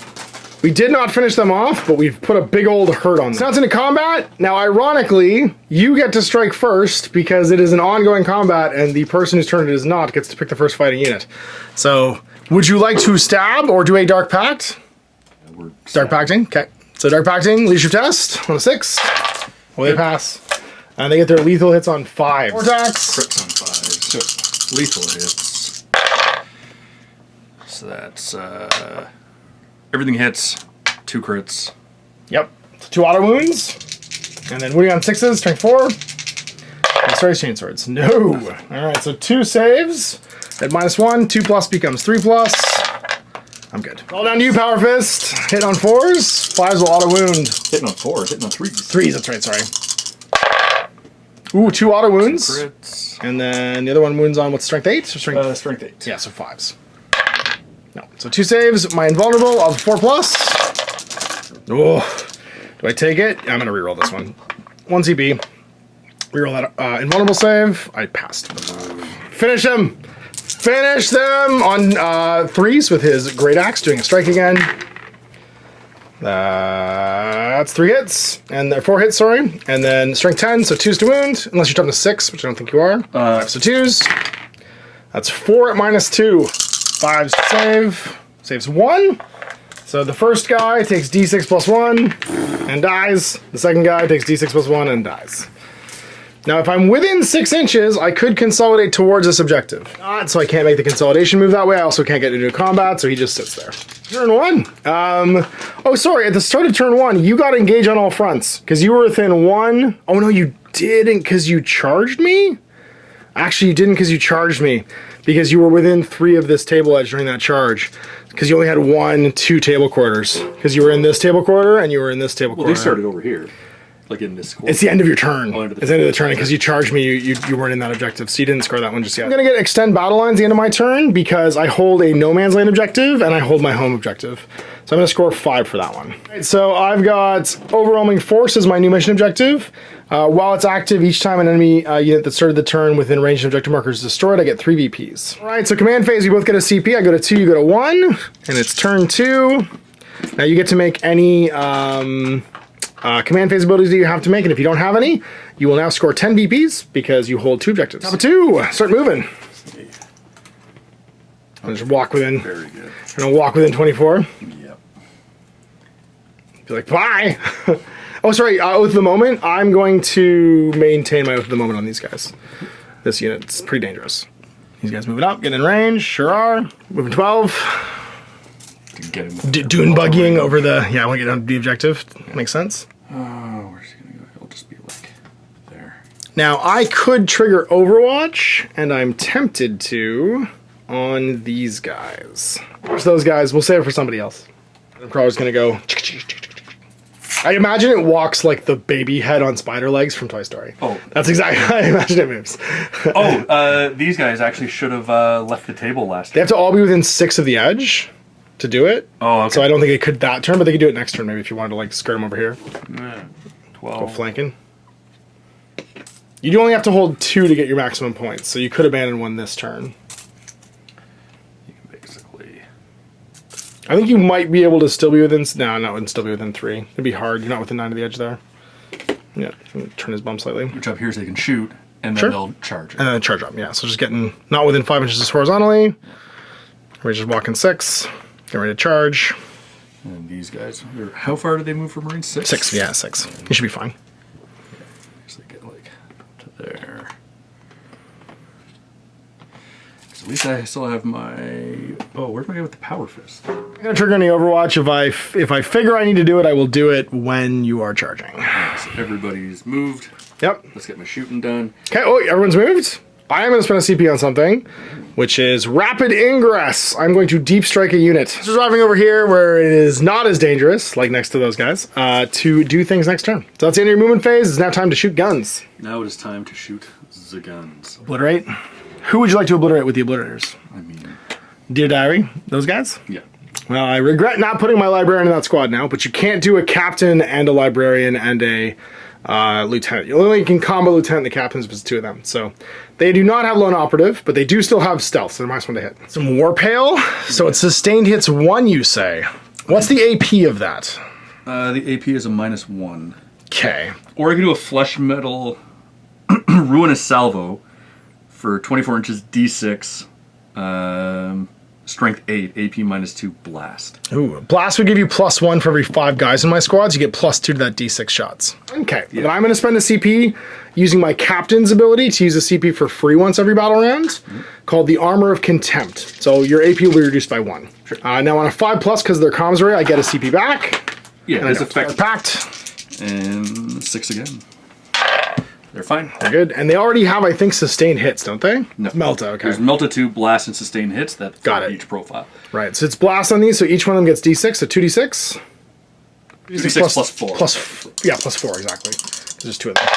Speaker 1: We did not finish them off, but we've put a big old hurt on them. So now it's into combat. Now, ironically, you get to strike first because it is an ongoing combat, and the person whose turn it is not gets to pick the first fighting unit. So, would you like to stab or do a Dark Pact? Dark Pacting, okay. So Dark Pacting, leadership test on a 6. Well, they pass. And they get their lethal hits on 5. 4 attacks.
Speaker 2: Crits on 5. Lethal hits. So that's everything hits, 2 crits.
Speaker 1: Yep. 2 auto wounds. And then wounding on 6s, strength 4. And sorry, chainswords. No. Alright, so 2 saves at -1. 2 plus becomes 3 plus. I'm good. All down to you, Power Fist. Hit on 4s. 5s will auto wound.
Speaker 2: Hitting on 4s, hitting on 3s.
Speaker 1: 3s, that's right, sorry. Ooh, 2 auto wounds.
Speaker 2: 2 crits.
Speaker 1: And then the other one wounds on what's strength 8? Or
Speaker 2: Strength 8.
Speaker 1: Yeah, so 5s. No. So 2 saves, my invulnerable of 4 plus. Oh, do I take it? I'm gonna reroll this one. 1 CB. Reroll that invulnerable save. I passed. Finish him! Finish them on 3s with his great axe, doing a strike again. That's 3 hits, and 4 hits, sorry. And then strength 10, so 2s to wound, unless you're jumping to 6, which I don't think you are. 5, so 2s. That's 4 at -2. 5s to save. Saves 1. So the first guy takes D6 plus 1 and dies. The second guy takes D6 plus 1 and dies. Now, if I'm within 6 inches, I could consolidate towards this objective. Not, so I can't make the consolidation move that way. I also can't get into combat, so he just sits there. Turn 1. Oh, sorry. At the start of turn 1, you got to engage on all fronts because you were within 1. Oh, no, you didn't because you charged me? Actually, you didn't because you charged me because you were within 3 of this table edge during that charge because you only had 1, 2 table quarters because you were in this table quarter and you were in this table quarter.
Speaker 2: Well, they started over here. Like in this quarter.
Speaker 1: It's the end of your turn.
Speaker 2: It's
Speaker 1: the end of the turn because you charged me. You weren't in that objective, so you didn't score that one just yet. I'm gonna get extend battle lines at the end of my turn because I hold a no man's land objective and I hold my home objective. So I'm gonna score 5 for that one. Right, so I've got overwhelming force as my new mission objective. While it's active, each time an enemy unit that started the turn within range of objective marker is destroyed, I get 3 VPs. All right, so command phase, we both get a CP. I go to 2, you go to 1, and it's turn 2. Now you get to make any command phase abilities that you have to make, and if you don't have any, you will now score 10 VPs because you hold 2 objectives. Top of 2, start moving. I'll just walk within.
Speaker 2: Very good.
Speaker 1: I'm gonna walk within 24.
Speaker 2: Yep.
Speaker 1: Be like, bye. Oh, sorry. Oath of the moment. I'm going to maintain my oath of the moment on these guys. This unit's pretty dangerous. These guys moving up, getting in range. Sure are. Moving 12. Dune buggying over the... Yeah, I want to get down to the objective. Yeah. Makes sense.
Speaker 2: Oh, where's he going to go? He'll just be like there.
Speaker 1: Now, I could trigger Overwatch, and I'm tempted to on these guys. Where's those guys? We'll save it for somebody else. I'm probably just going to go... I imagine it walks like the baby head on spider legs from Toy Story. Oh. That's exactly how I imagine it moves.
Speaker 2: These guys actually should have left the table last time.
Speaker 1: They have to all be within 6 of the edge to do it.
Speaker 2: Oh, okay.
Speaker 1: So I don't think it could that turn, but they could do it next turn maybe if you wanted to like skirt them over here.
Speaker 2: Yeah. 12.
Speaker 1: Go flanking. You do only have to hold 2 to get your maximum points, so you could abandon 1 this turn.
Speaker 2: You can basically...
Speaker 1: I think you might be able to still be within... No, it wouldn't still be within 3. It'd be hard. You're not within 9 of the edge there. Yeah, turn his bump slightly.
Speaker 2: Which up here so they can shoot, and then they'll charge.
Speaker 1: And then charge up, yeah. So just getting not within 5 inches horizontally. We're just walking 6. Get ready to charge.
Speaker 2: And these guys, how far do they move from Marines? 6?
Speaker 1: 6, yeah, 6. You should be fine.
Speaker 2: Yeah, so they get like to there. So at least I still have my... Oh, where's my guy with the power fist?
Speaker 1: I'm gonna trigger any Overwatch. If I figure I need to do it, I will do it when you are charging.
Speaker 2: Right, so everybody's moved.
Speaker 1: Yep.
Speaker 2: Let's get my shooting done.
Speaker 1: Okay, oh, everyone's moved? I am going to spend a CP on something, which is Rapid Ingress. I'm going to deep strike a unit. Just driving over here where it is not as dangerous, like next to those guys, to do things next turn. So that's the end of your movement phase. It's now time to shoot guns.
Speaker 2: Now it is time to shoot the guns.
Speaker 1: Obliterate. Who would you like to obliterate with the obliterators?
Speaker 2: I mean...
Speaker 1: Dear Diary, those guys?
Speaker 2: Yeah.
Speaker 1: Well, I regret not putting my librarian in that squad now, but you can't do a captain and a librarian and a... lieutenant. You only can combo lieutenant and the captains if it's 2 of them. So they do not have lone operative, but they do still have stealth, so they're minus 1 to hit. Some Warpale. So it's sustained hits 1, you say. What's the AP of that?
Speaker 2: The AP is a -1.
Speaker 1: Okay.
Speaker 2: Or I can do a flesh metal ruinous salvo for 24 inches D6. Strength 8, AP -2, blast.
Speaker 1: Ooh, blast would give you +1 for every 5 guys in my squads. You get +2 to that D6 shots. Okay, yeah. Then I'm going to spend a CP using my captain's ability to use a CP for free once every battle round, called the Armor of Contempt. So your AP will be reduced by 1. Sure. Now on a 5+, because of their comms array, I get a CP back.
Speaker 2: Yeah, it's effect
Speaker 1: packed.
Speaker 2: And 6 again. They're fine.
Speaker 1: They're good. And they already have, I think, sustained hits, don't they?
Speaker 2: No.
Speaker 1: Melta, okay.
Speaker 2: There's Melta 2, blast, and sustained hits. That's
Speaker 1: got it.
Speaker 2: Each profile.
Speaker 1: Right, so it's blast on these, so each one of them gets D6, so 2D6.
Speaker 2: 2D6 plus 4.
Speaker 1: Yeah, +4, exactly. There's 2 of them.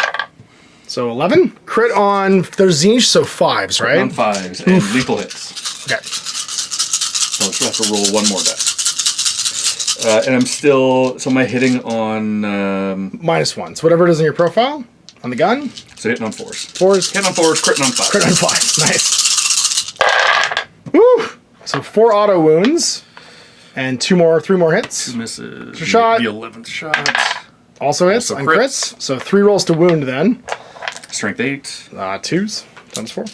Speaker 1: So 11. Crit on, there's Zinch, so 5s, right?
Speaker 2: On 5s, and lethal hits.
Speaker 1: Okay.
Speaker 2: So I'll just have to roll 1 more die. And I'm still, so am I hitting on...
Speaker 1: -1, so whatever it is in your profile. On the gun?
Speaker 2: So hitting on 4s.
Speaker 1: 4s.
Speaker 2: Hitting on 4s, critting on 5s.
Speaker 1: Crit on 5s, nice. Woo! So 4 auto wounds. And 3 more hits.
Speaker 2: 2 misses.
Speaker 1: Shot.
Speaker 2: The 11th shot.
Speaker 1: Also hits and crits. So 3 rolls to wound then.
Speaker 2: Strength 8.
Speaker 1: 2s. Times 4.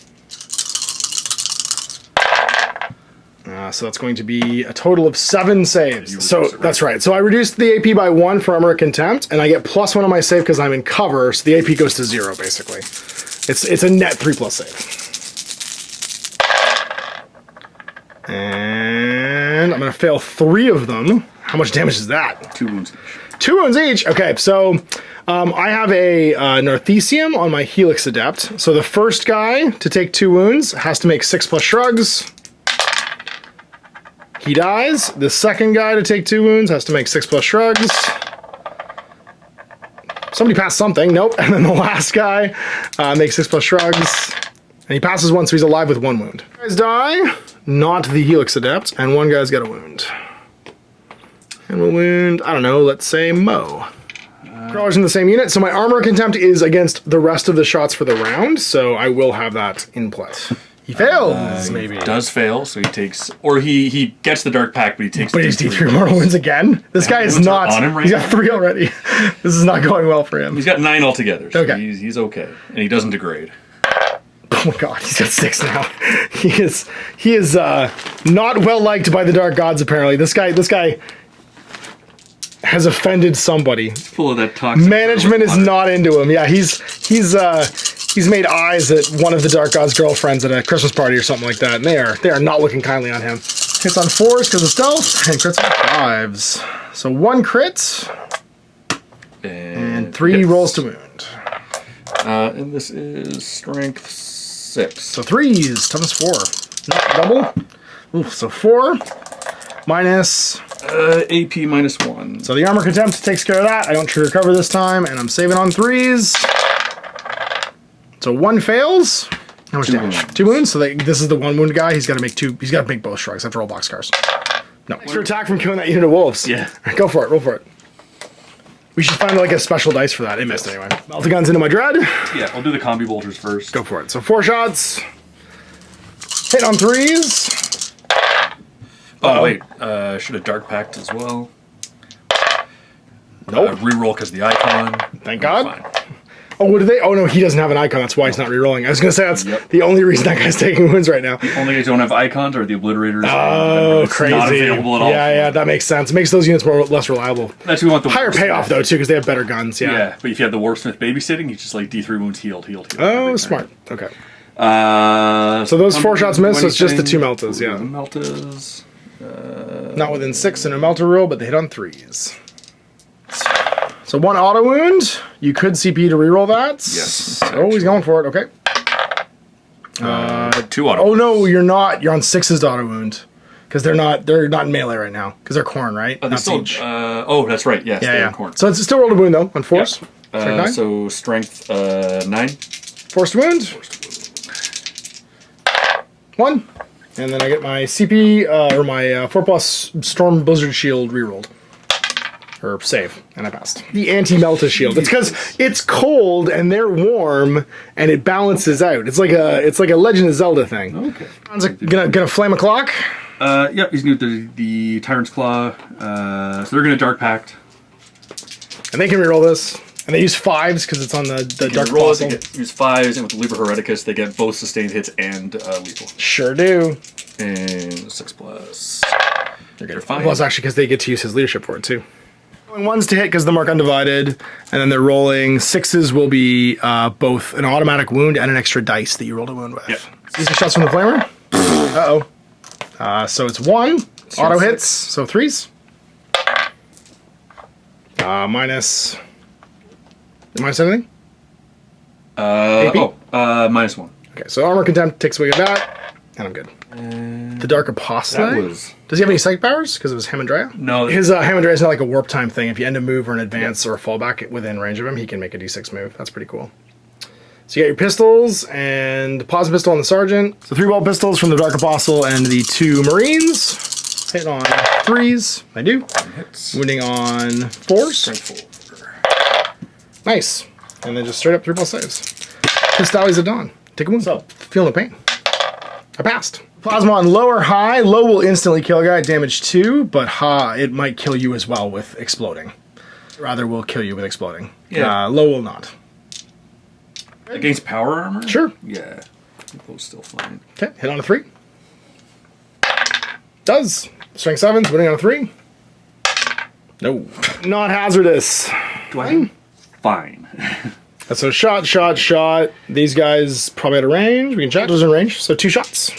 Speaker 1: So that's going to be a total of 7 saves. So that's right. So I reduced the AP by 1 for Armor of Contempt, and I get +1 on my save because I'm in cover, so the AP goes to 0, basically. It's a net 3+ save. And I'm going to fail 3 of them. How much damage is that?
Speaker 2: 2 wounds each.
Speaker 1: 2 wounds each? Okay, so I have a Narthesium on my Helix Adept. So the first guy to take 2 wounds has to make 6+ shrugs. He dies. The second guy to take 2 wounds has to make 6+ shrugs. Somebody passed something. Nope. And then the last guy makes 6+ shrugs. And he passes 1, so he's alive with 1 wound. Guys die. Not the Helix Adept. And 1 guy's got a wound. And we'll wound, I don't know, let's say Mo. Crawlers in the same unit. So my Armor of Contempt is against the rest of the shots for the round. So I will have that in play. He fails, maybe.
Speaker 2: He does fail, so he takes... Or he gets the Dark Pact, but he takes...
Speaker 1: But he's D3 mortal wounds again? This guy is not...
Speaker 2: On him right
Speaker 1: he's got 3 already. This is not going well for him.
Speaker 2: He's got 9 altogether, so
Speaker 1: okay.
Speaker 2: He's okay. And he doesn't degrade.
Speaker 1: Oh my god, he's got 6 now. He is not well liked by the Dark Gods, apparently. This guy... has offended somebody.
Speaker 2: Full of that toxic.
Speaker 1: Management is not into him. Yeah, he's made eyes at one of the Dark God's girlfriends at a Christmas party or something like that, and they are not looking kindly on him. Hits on 4s because of stealth, and crits on 5s. So 1 crit, and 3 rolls to wound.
Speaker 2: And this is strength 6.
Speaker 1: So 3s, toughness 4. Not double. Ooh, so 4 minus...
Speaker 2: AP minus 1.
Speaker 1: So the armor contempt takes care of that. I don't trigger cover this time, and I'm saving on 3s. So 1 fails. How much damage?
Speaker 2: Wounds.
Speaker 1: 2 wounds. So this is the 1 wound guy. He's got to make 2. He's got to make both shrugs. I have to roll boxcars. No. Extra attack from killing that unit of wolves.
Speaker 2: Yeah.
Speaker 1: Go for it. Roll for it. We should find like a special dice for that. It missed anyway. Melt the guns into my dread.
Speaker 2: Yeah, I'll do the combi bolters first.
Speaker 1: Go for it. So 4 shots. Hit on 3s.
Speaker 2: Oh, wait. Should have Dark Pact as well.
Speaker 1: Nope.
Speaker 2: Reroll because the icon.
Speaker 1: Thank God.
Speaker 2: Fine.
Speaker 1: Oh, what do they? Oh, no, he doesn't have an icon. That's why he's not rerolling. I was going to say that's the only reason that guy's taking wounds right now.
Speaker 2: Only guys don't have icons are the Obliterators.
Speaker 1: Oh,
Speaker 2: it's
Speaker 1: crazy.
Speaker 2: Not available at all.
Speaker 1: Yeah, that makes sense. It makes those units less reliable.
Speaker 2: That's who we want the
Speaker 1: Higher payoff, though, too, because they have better guns. Yeah,
Speaker 2: but if you have the Warsmith babysitting, you just like D3 wounds healed.
Speaker 1: Oh, smart. Okay.
Speaker 2: So
Speaker 1: those 4 shots miss, so it's just the 2 meltas, yeah.
Speaker 2: The meltas.
Speaker 1: Not within 6 in a melter roll, but they hit on 3s. So 1 auto wound. You could CP to reroll that.
Speaker 2: Yes.
Speaker 1: Oh, he's going for it. Okay.
Speaker 2: 2 auto.
Speaker 1: Oh no, you're not. You're on 6s to auto wound because they're not in melee right now because they're corn, right?
Speaker 2: They're
Speaker 1: Not
Speaker 2: still,
Speaker 1: siege.
Speaker 2: that's right. Yes, they're corn.
Speaker 1: So it's still rolled a wound though on 4s.
Speaker 2: Yep. So strength 9.
Speaker 1: Forced wound. 1. And then I get my CP or my 4+ Storm Blizzard Shield rerolled. Or save, and I passed. The anti-Melta shield. It's because it's cold and they're warm, and it balances out. It's like a Legend of Zelda thing.
Speaker 2: Okay.
Speaker 1: Sounds like gonna flame a clock.
Speaker 2: Yep, he's gonna do the Tyrant's Claw. So they're gonna Dark Pact.
Speaker 1: And they can reroll this. And they use 5s because it's on the Dark
Speaker 2: Rolls,
Speaker 1: Apostle.
Speaker 2: they use 5s, and with the Liber Hereticus, they get both sustained hits and lethal.
Speaker 1: Sure do.
Speaker 2: And 6+.
Speaker 1: They're
Speaker 2: fine.
Speaker 1: Well, it's actually because they get to use his leadership for it too. Rolling 1s to hit because the mark undivided, and then they're rolling 6s will be both an automatic wound and an extra dice that you rolled a wound with.
Speaker 2: Yep.
Speaker 1: Easy shots from the flamer. So it's 1 auto hits, so 3s. Minus anything?
Speaker 2: Minus 1.
Speaker 1: Okay, so armor contempt takes away that, and I'm good. The Dark Apostle. Does he have any psych powers? Because it was Hamandrea?
Speaker 2: No.
Speaker 1: His Hamandrea is not like a warp time thing. If you end a move or an advance or a fallback within range of him, he can make a d6 move. That's pretty cool. So you got your pistols and plasma pistol on the sergeant. So 3-ball pistols from the Dark Apostle and the 2 Marines. Hit on 3s. I do.
Speaker 2: Hits.
Speaker 1: Wounding on 4s.
Speaker 2: Strength 4.
Speaker 1: Nice. And then just straight up 3-ball saves. Pistallies at dawn. Take a wound. What's up? Feeling the pain. I passed. Plasma on low or high. Low will instantly kill a guy, damage 2, but high, it might kill you as well with exploding. Rather, will kill you with exploding.
Speaker 2: Yeah.
Speaker 1: Low will not.
Speaker 2: Against power armor?
Speaker 1: Sure.
Speaker 2: Yeah. I think those still fine.
Speaker 1: Okay, hit on a 3. Does. Strength 7's winning on a 3. No. Not hazardous.
Speaker 2: Do I? Fine.
Speaker 1: So shot. These guys probably out of range. We can check. Those in range. So 2 shots.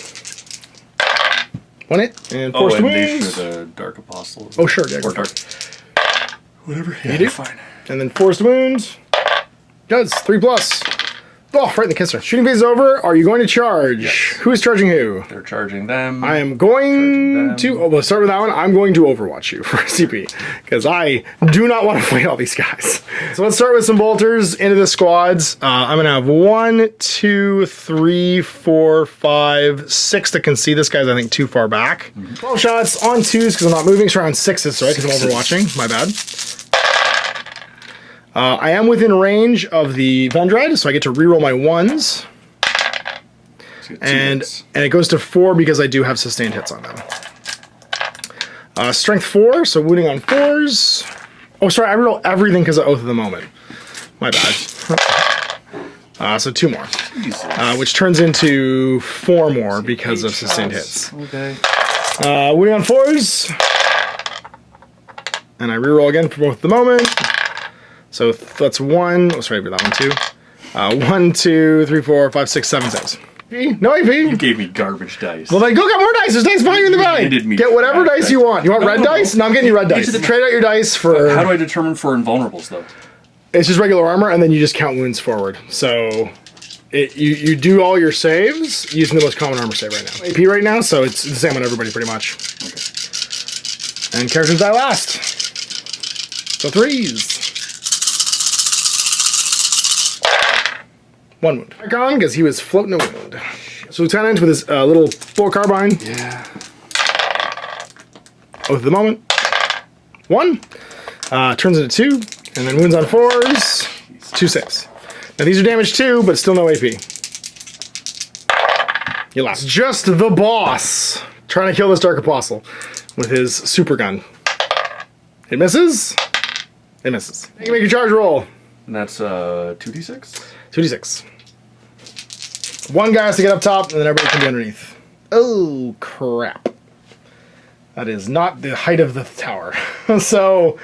Speaker 1: 1 hit. And forced
Speaker 2: and
Speaker 1: wounds.
Speaker 2: they should the Dark Apostle.
Speaker 1: Oh, sure. Yeah,
Speaker 2: or Dark. Whatever.
Speaker 1: You do?
Speaker 2: Fine.
Speaker 1: And then forced wounds. Does. 3+. Oh, right in the kisser. Shooting phase is over. Are you going to charge?
Speaker 2: Yes.
Speaker 1: Who is charging who?
Speaker 2: They're charging them.
Speaker 1: I am going to... Oh, we'll start with that one. I'm going to Overwatch you for CP. Because I do not want to fight all these guys. So let's start with some bolters into the squads. I'm going to have 1, 2, 3, 4, 5, 6 that can see. This guy's, I think, too far back. 12 shots on 2s because I'm not moving. So around 6s, sorry, because I'm overwatching. My bad. I am within range of the Vendread, so I get to reroll my 1s. And it goes to 4 because I do have sustained hits on them. Strength 4, so wounding on 4s. Oh, sorry, I reroll everything because of Oath of the Moment. My bad. So 2 more. Which turns into 4 more because of sustained hits.
Speaker 2: Okay.
Speaker 1: Wounding on 4s. And I reroll again for both the moment. So that's 1. Oh, sorry, that one too. 1, 2, 3, 4, 5, 6, 7 saves. No AP.
Speaker 2: You gave me garbage dice.
Speaker 1: Well, then go get more dice. There's dice behind you in the belly. Get whatever dice you want. You want red dice? No, I'm getting you red dice. Trade out your dice for...
Speaker 2: How do I determine for invulnerables, though?
Speaker 1: It's just regular armor, and then you just count wounds forward. So you do all your saves using the most common armor save right now. AP right now, so it's the same on everybody pretty much. Okay. And characters die last. So 3s. 1 wound. Back on, because he was floating a wound. So Lieutenant with his little full carbine.
Speaker 2: Yeah.
Speaker 1: Oath of the moment. 1. Turns into 2. And then wounds on 4s. 2 saves. Now these are damage too, but still no AP. You lost. Just the boss trying to kill this Dark Apostle with his super gun. It misses. It misses. You can make your charge roll.
Speaker 2: And that's 2d6?
Speaker 1: 2d6. One guy has to get up top, and then everybody can be underneath. Oh, crap. That is not the height of the tower. So,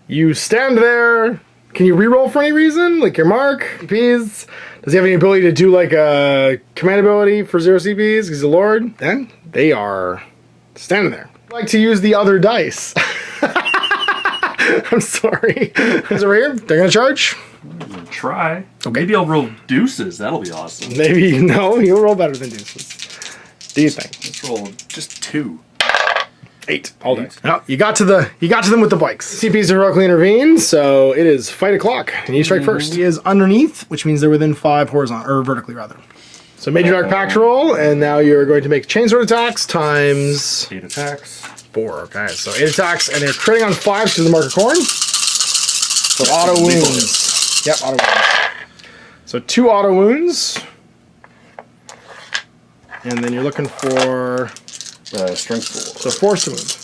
Speaker 1: you stand there. Can you reroll for any reason? Like your mark? CPs? Does he have any ability to do like a command ability for 0 CPs? Because he's a lord? Then they are standing there. I'd like to use the other dice. I'm sorry. Is it right here? They're going to charge?
Speaker 2: Try. Okay. Maybe I'll roll deuces. That'll be awesome.
Speaker 1: Maybe. No, you'll roll better than deuces. Do you think?
Speaker 2: Let's roll just 2.
Speaker 1: 8. All day. No, you got to them with the bikes. CPs heroically intervene, so it is fight o'clock, and you strike first. He is underneath, which means they're within 5 horizontal, or vertically rather. So Major Dark Pact roll, and now you're going to make chainsword attacks times
Speaker 2: 8 attacks.
Speaker 1: 4. Okay, so 8 attacks, and they're critting on 5 to the mark of corn. So auto wounds. Yep, auto wounds. So 2 auto wounds. And then you're looking for...
Speaker 2: strength 4.
Speaker 1: So 4 to wound.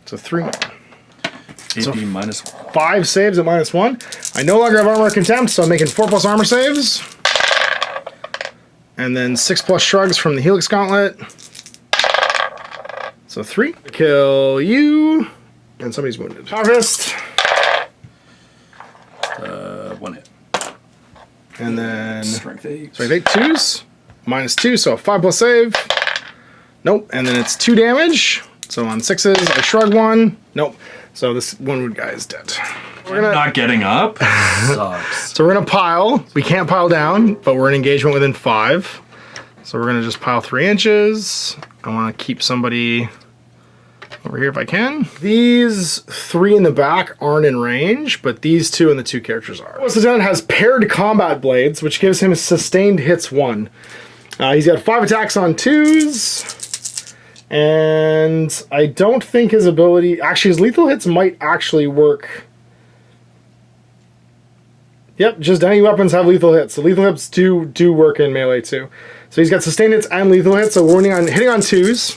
Speaker 1: So 3 more.
Speaker 2: AP
Speaker 1: So
Speaker 2: minus 1.
Speaker 1: 5 saves at -1. I no longer have armor contempt, so I'm making 4 plus armor saves. And then 6 plus shrugs from the Helix Gauntlet. So 3. Kill you. And somebody's wounded. Harvest.
Speaker 2: 1 hit.
Speaker 1: And then...
Speaker 2: Strength 8.
Speaker 1: Strength 8 2s. -2, so 5 plus save. Nope. And then it's 2 damage. So on 6s, I shrug 1. Nope. So this 1 wound guy is dead.
Speaker 2: We're not getting up. Sucks.
Speaker 1: So we're gonna pile. We can't pile down, but we're in engagement within 5. So we're gonna just pile 3 inches. I want to keep somebody over here if I can. These 3 in the back aren't in range, but these 2 and the 2 characters are. Phobos Lieutenant has paired combat blades, which gives him sustained hits 1. He's got 5 attacks on 2s, and I don't think his ability... Actually, his lethal hits might actually work. Yep, just any weapons have lethal hits. So lethal hits do work in melee too. So he's got sustained hits and lethal hits, so hitting on 2s.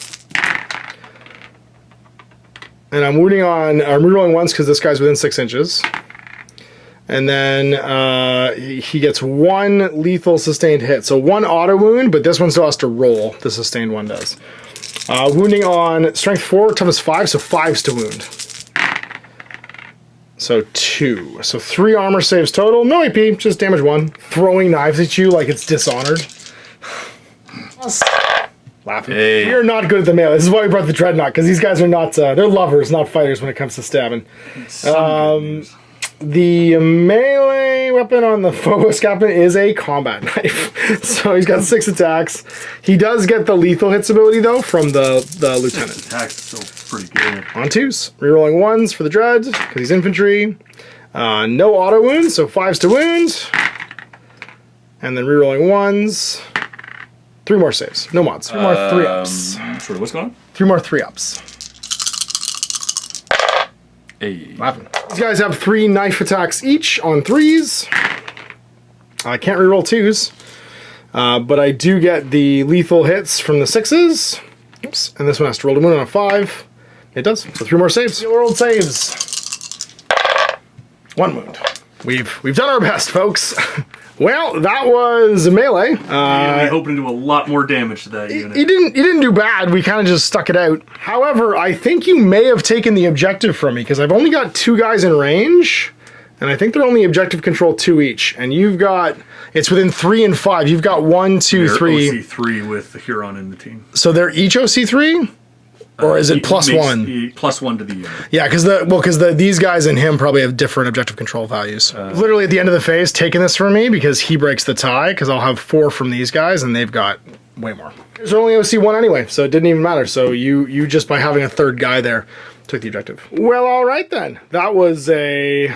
Speaker 1: And I'm rerolling once because this guy's within 6 inches. And then he gets 1 lethal sustained hit. So 1 auto wound, but this one still has to roll. The sustained one does. Wounding on strength 4, toughness 5, so 5s to wound. So 2. So 3 armor saves total. No AP, just damage 1. Throwing knives at you like it's Dishonored. Laughing.
Speaker 2: Hey.
Speaker 1: We are not good at the melee. This is why we brought the Dreadnought, because these guys are not, they're lovers, not fighters when it comes to stabbing. The melee weapon on the Phobos Captain is a combat knife. So he's got 6 attacks. He does get the lethal hits ability, though, from the Lieutenant.
Speaker 2: Attacks still pretty good.
Speaker 1: On 2s. Rerolling 1s for the Dread, because he's infantry. No auto wounds, so 5s to wound. And then rerolling 1s. 3 more saves. No mods. 3 more 3-ups.
Speaker 2: Sorry, what's going on?
Speaker 1: 3 more 3-ups.
Speaker 2: Hey.
Speaker 1: Laughing. These guys have 3 knife attacks each on 3s. I can't reroll 2s. But I do get the lethal hits from the 6s. Oops. And this one has to roll to wound on a 5. It does. So 3 more saves. 3 rolled saves. 1 wound. We've done our best, folks. Well, that was melee.
Speaker 2: You're gonna be hoping to do a lot more damage to that unit.
Speaker 1: You didn't do bad. We kind of just stuck it out. However, I think you may have taken the objective from me because I've only got 2 guys in range, and I think they're only objective control 2 each. And you've got, it's within 3 and 5. You've got 1, 2, 3.
Speaker 2: OC3 with the Huron in the team.
Speaker 1: So they're each OC3? Or is it +1?
Speaker 2: +1 to the unit.
Speaker 1: Yeah, because these guys and him probably have different objective control values. Literally at the end of the phase, taking this from me because he breaks the tie, because I'll have 4 from these guys, and they've got way more. There's only OC1 anyway, so it didn't even matter. So you just by having a 3rd guy there took the objective. Well, all right then. That was a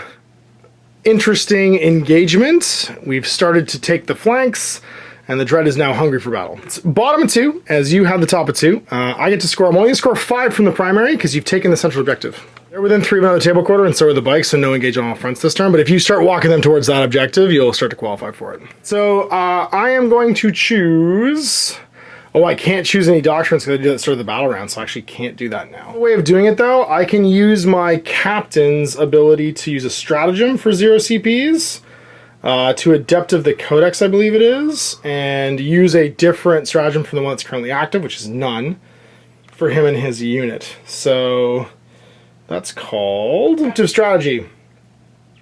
Speaker 1: interesting engagement. We've started to take the flanks. And the Dread is now hungry for battle. It's bottom of 2, as you have the top of 2. I get to score, I'm only going to score 5 from the primary, because you've taken the central objective. They're within 3 of another table quarter, and so are the bikes, so no engage on all fronts this turn. But if you start walking them towards that objective, you'll start to qualify for it. So I am going to choose... Oh, I can't choose any doctrines because I did that start of the battle round, so I actually can't do that now. The way of doing it, though, I can use my captain's ability to use a stratagem for 0 CPs. To Adept of the Codex, I believe it is, and use a different stratagem from the one that's currently active, which is none, for him and his unit. So that's called Adaptive Strategy.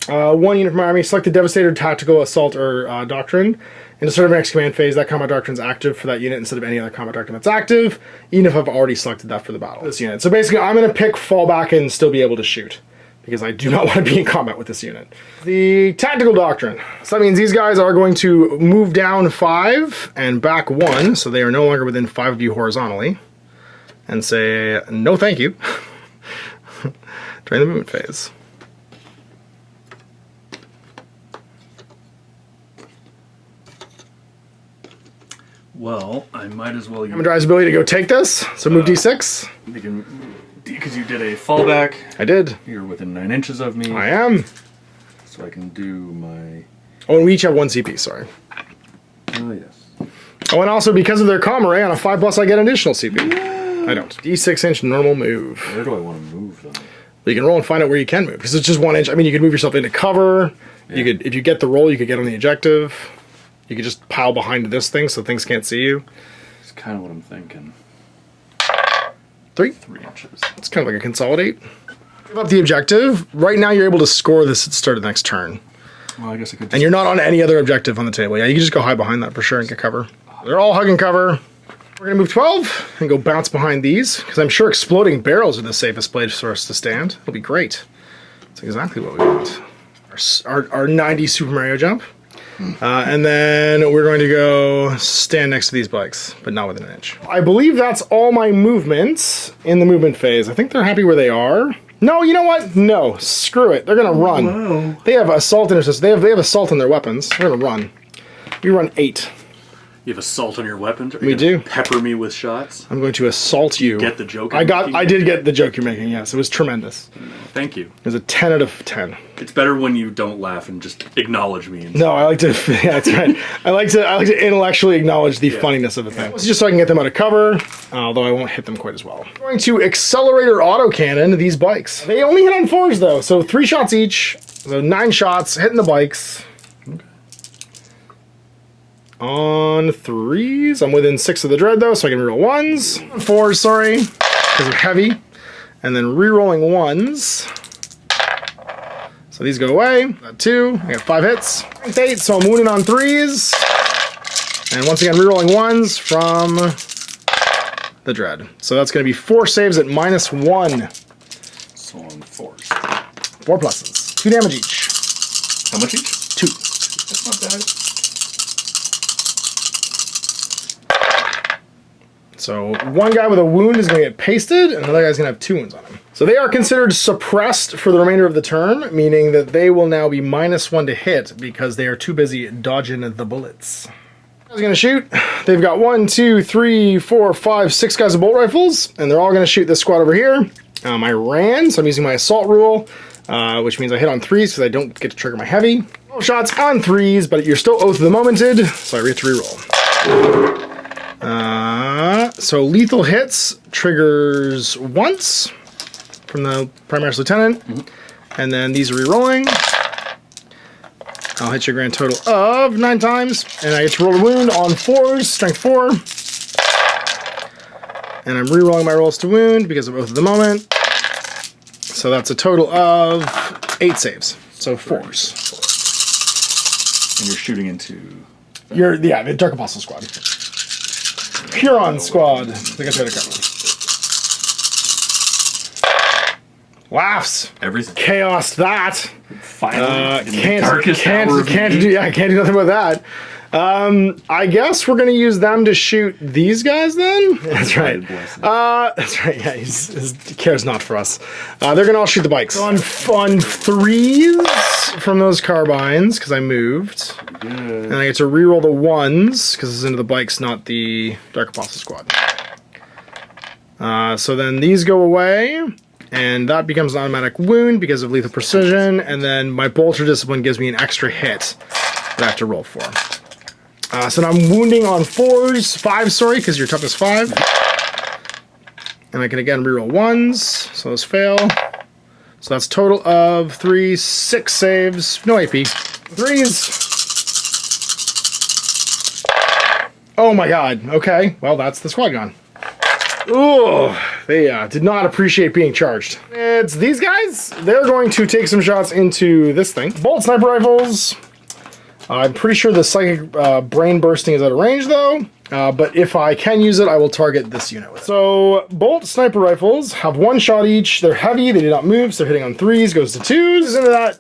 Speaker 1: 1 unit from my army, select the Devastator, Tactical, Assault, or Doctrine. In the start of my next command phase, that combat doctrine is active for that unit instead of any other combat doctrine that's active, even if I've already selected that for the battle. This unit. So basically, I'm going to pick fallback and still be able to shoot, because I do not want to be in combat with this unit. The Tactical Doctrine. So that means these guys are going to move down 5 and back 1, so they are no longer within 5 of you horizontally, and say, no thank you, during the movement phase.
Speaker 2: Well, I might as well use...
Speaker 1: Drive's ability to go take this, so move D6.
Speaker 2: Because you did a fallback.
Speaker 1: I did.
Speaker 2: You're within 9 inches of me.
Speaker 1: I am.
Speaker 2: So I can do my...
Speaker 1: Oh, and we each have 1 CP, sorry.
Speaker 2: Oh, yes.
Speaker 1: Oh, and also because of their comm array, on a 5+, I get additional CP. I don't. D6-inch normal move.
Speaker 2: Where do I want to move, though?
Speaker 1: You can roll and find out where you can move, because it's just 1 inch. I mean, you could move yourself into cover. Yeah. You could, if you get the roll, you could get on the objective. You could just pile behind this thing so things can't see you.
Speaker 2: It's kind of what I'm thinking.
Speaker 1: 3
Speaker 2: inches.
Speaker 1: It's kind of like a consolidate. Give up the objective. Right now, you're able to score this at the start of the next turn.
Speaker 2: Well, I guess I could.
Speaker 1: And you're not on any other objective on the table. Yeah, you can just go hide behind that for sure and get cover. They're all hugging cover. We're gonna move 12 and go bounce behind these, because I'm sure exploding barrels are the safest place for us to stand. It'll be great. That's exactly what we want. Our 90 Super Mario jump. And then we're going to go stand next to these bikes, but not within 1 inch. I believe that's all my movements in the movement phase. I think they're happy where they are. No, you know what? No, screw it. They're gonna run.
Speaker 2: Wow.
Speaker 1: They have assault interest. They have assault in their weapons. They're gonna run. We run 8.
Speaker 2: You have assault on your weapons?
Speaker 1: We do.
Speaker 2: Pepper me with shots?
Speaker 1: I'm going to assault you.
Speaker 2: Get the joke?
Speaker 1: I did get the joke you're making, yes. It was tremendous.
Speaker 2: Thank you.
Speaker 1: It was a 10 out of 10.
Speaker 2: It's better when you don't laugh and just acknowledge me.
Speaker 1: No, I like to, yeah, that's right. I like to intellectually acknowledge the funniness of a thing. This is just so I can get them out of cover, although I won't hit them quite as well. I'm going to accelerator autocannon these bikes. They only hit on 4s though, so 3 shots each, so 9 shots, hitting the bikes. On 3s, I'm within 6 of the Dread though, so I can reroll 1s. 4s, sorry, because they're heavy. And then rerolling 1s. So these go away. Got 2, I got 5 hits. 8, so I'm wounded on 3s. And once again, rerolling 1s from the Dread. So that's going to be 4 saves at -1.
Speaker 2: So on 4s.
Speaker 1: 4 pluses. 2 damage each.
Speaker 2: How much each?
Speaker 1: 2.
Speaker 2: That's not bad.
Speaker 1: So one guy with a wound is going to get pasted, and another guy's going to have 2 wounds on him. So they are considered suppressed for the remainder of the turn, meaning that they will now be -1 to hit because they are too busy dodging the bullets. I was going to shoot. They've got 1, 2, 3, 4, 5, 6 guys with bolt rifles, and they're all going to shoot this squad over here. I ran, so I'm using my assault rule, which means I hit on 3s because I don't get to trigger my heavy. 12 shots on 3s, but you're still Oath of the Momented, so I get to reroll. So lethal hits triggers once from the Primaris Lieutenant, and then these are re-rolling. I'll hit you a grand total of 9 times, and I get to roll a wound on 4s, strength 4. And I'm re-rolling my rolls to wound because of Oath of the Moment. So that's a total of 8 saves. So 4s.
Speaker 2: And you're shooting into...
Speaker 1: the Dark Apostle squad. Huron squad. I think I tried to cover. Laughs.
Speaker 2: Everything.
Speaker 1: Chaos that.
Speaker 2: Finally.
Speaker 1: Can't do nothing about that. I guess we're gonna use them to shoot these guys then. That's right. That's right. Yeah, he cares not for us. They're gonna all shoot the bikes on 3s from those carbines because I moved, and I get to re-roll the 1s because it's into the bikes, not the Dark Apostle squad. So then these go away. And that becomes an automatic wound because of lethal precision, and then my bolter discipline gives me an extra hit that I have to roll for. So now I'm wounding on 5, sorry, because your toughness 5. And I can again reroll 1s, so those fail. So that's total of 3, 6 saves, no AP. 3s. Oh my god, okay, well that's the squad gone. Ooh, they did not appreciate being charged. It's these guys. They're going to take some shots into this thing. Bolt sniper rifles. I'm pretty sure the psychic brain bursting is out of range though. But if I can use it, I will target this unit with it. So bolt sniper rifles have 1 shot each. They're heavy. They do not move. So they're hitting on 3s. Goes to 2s into that.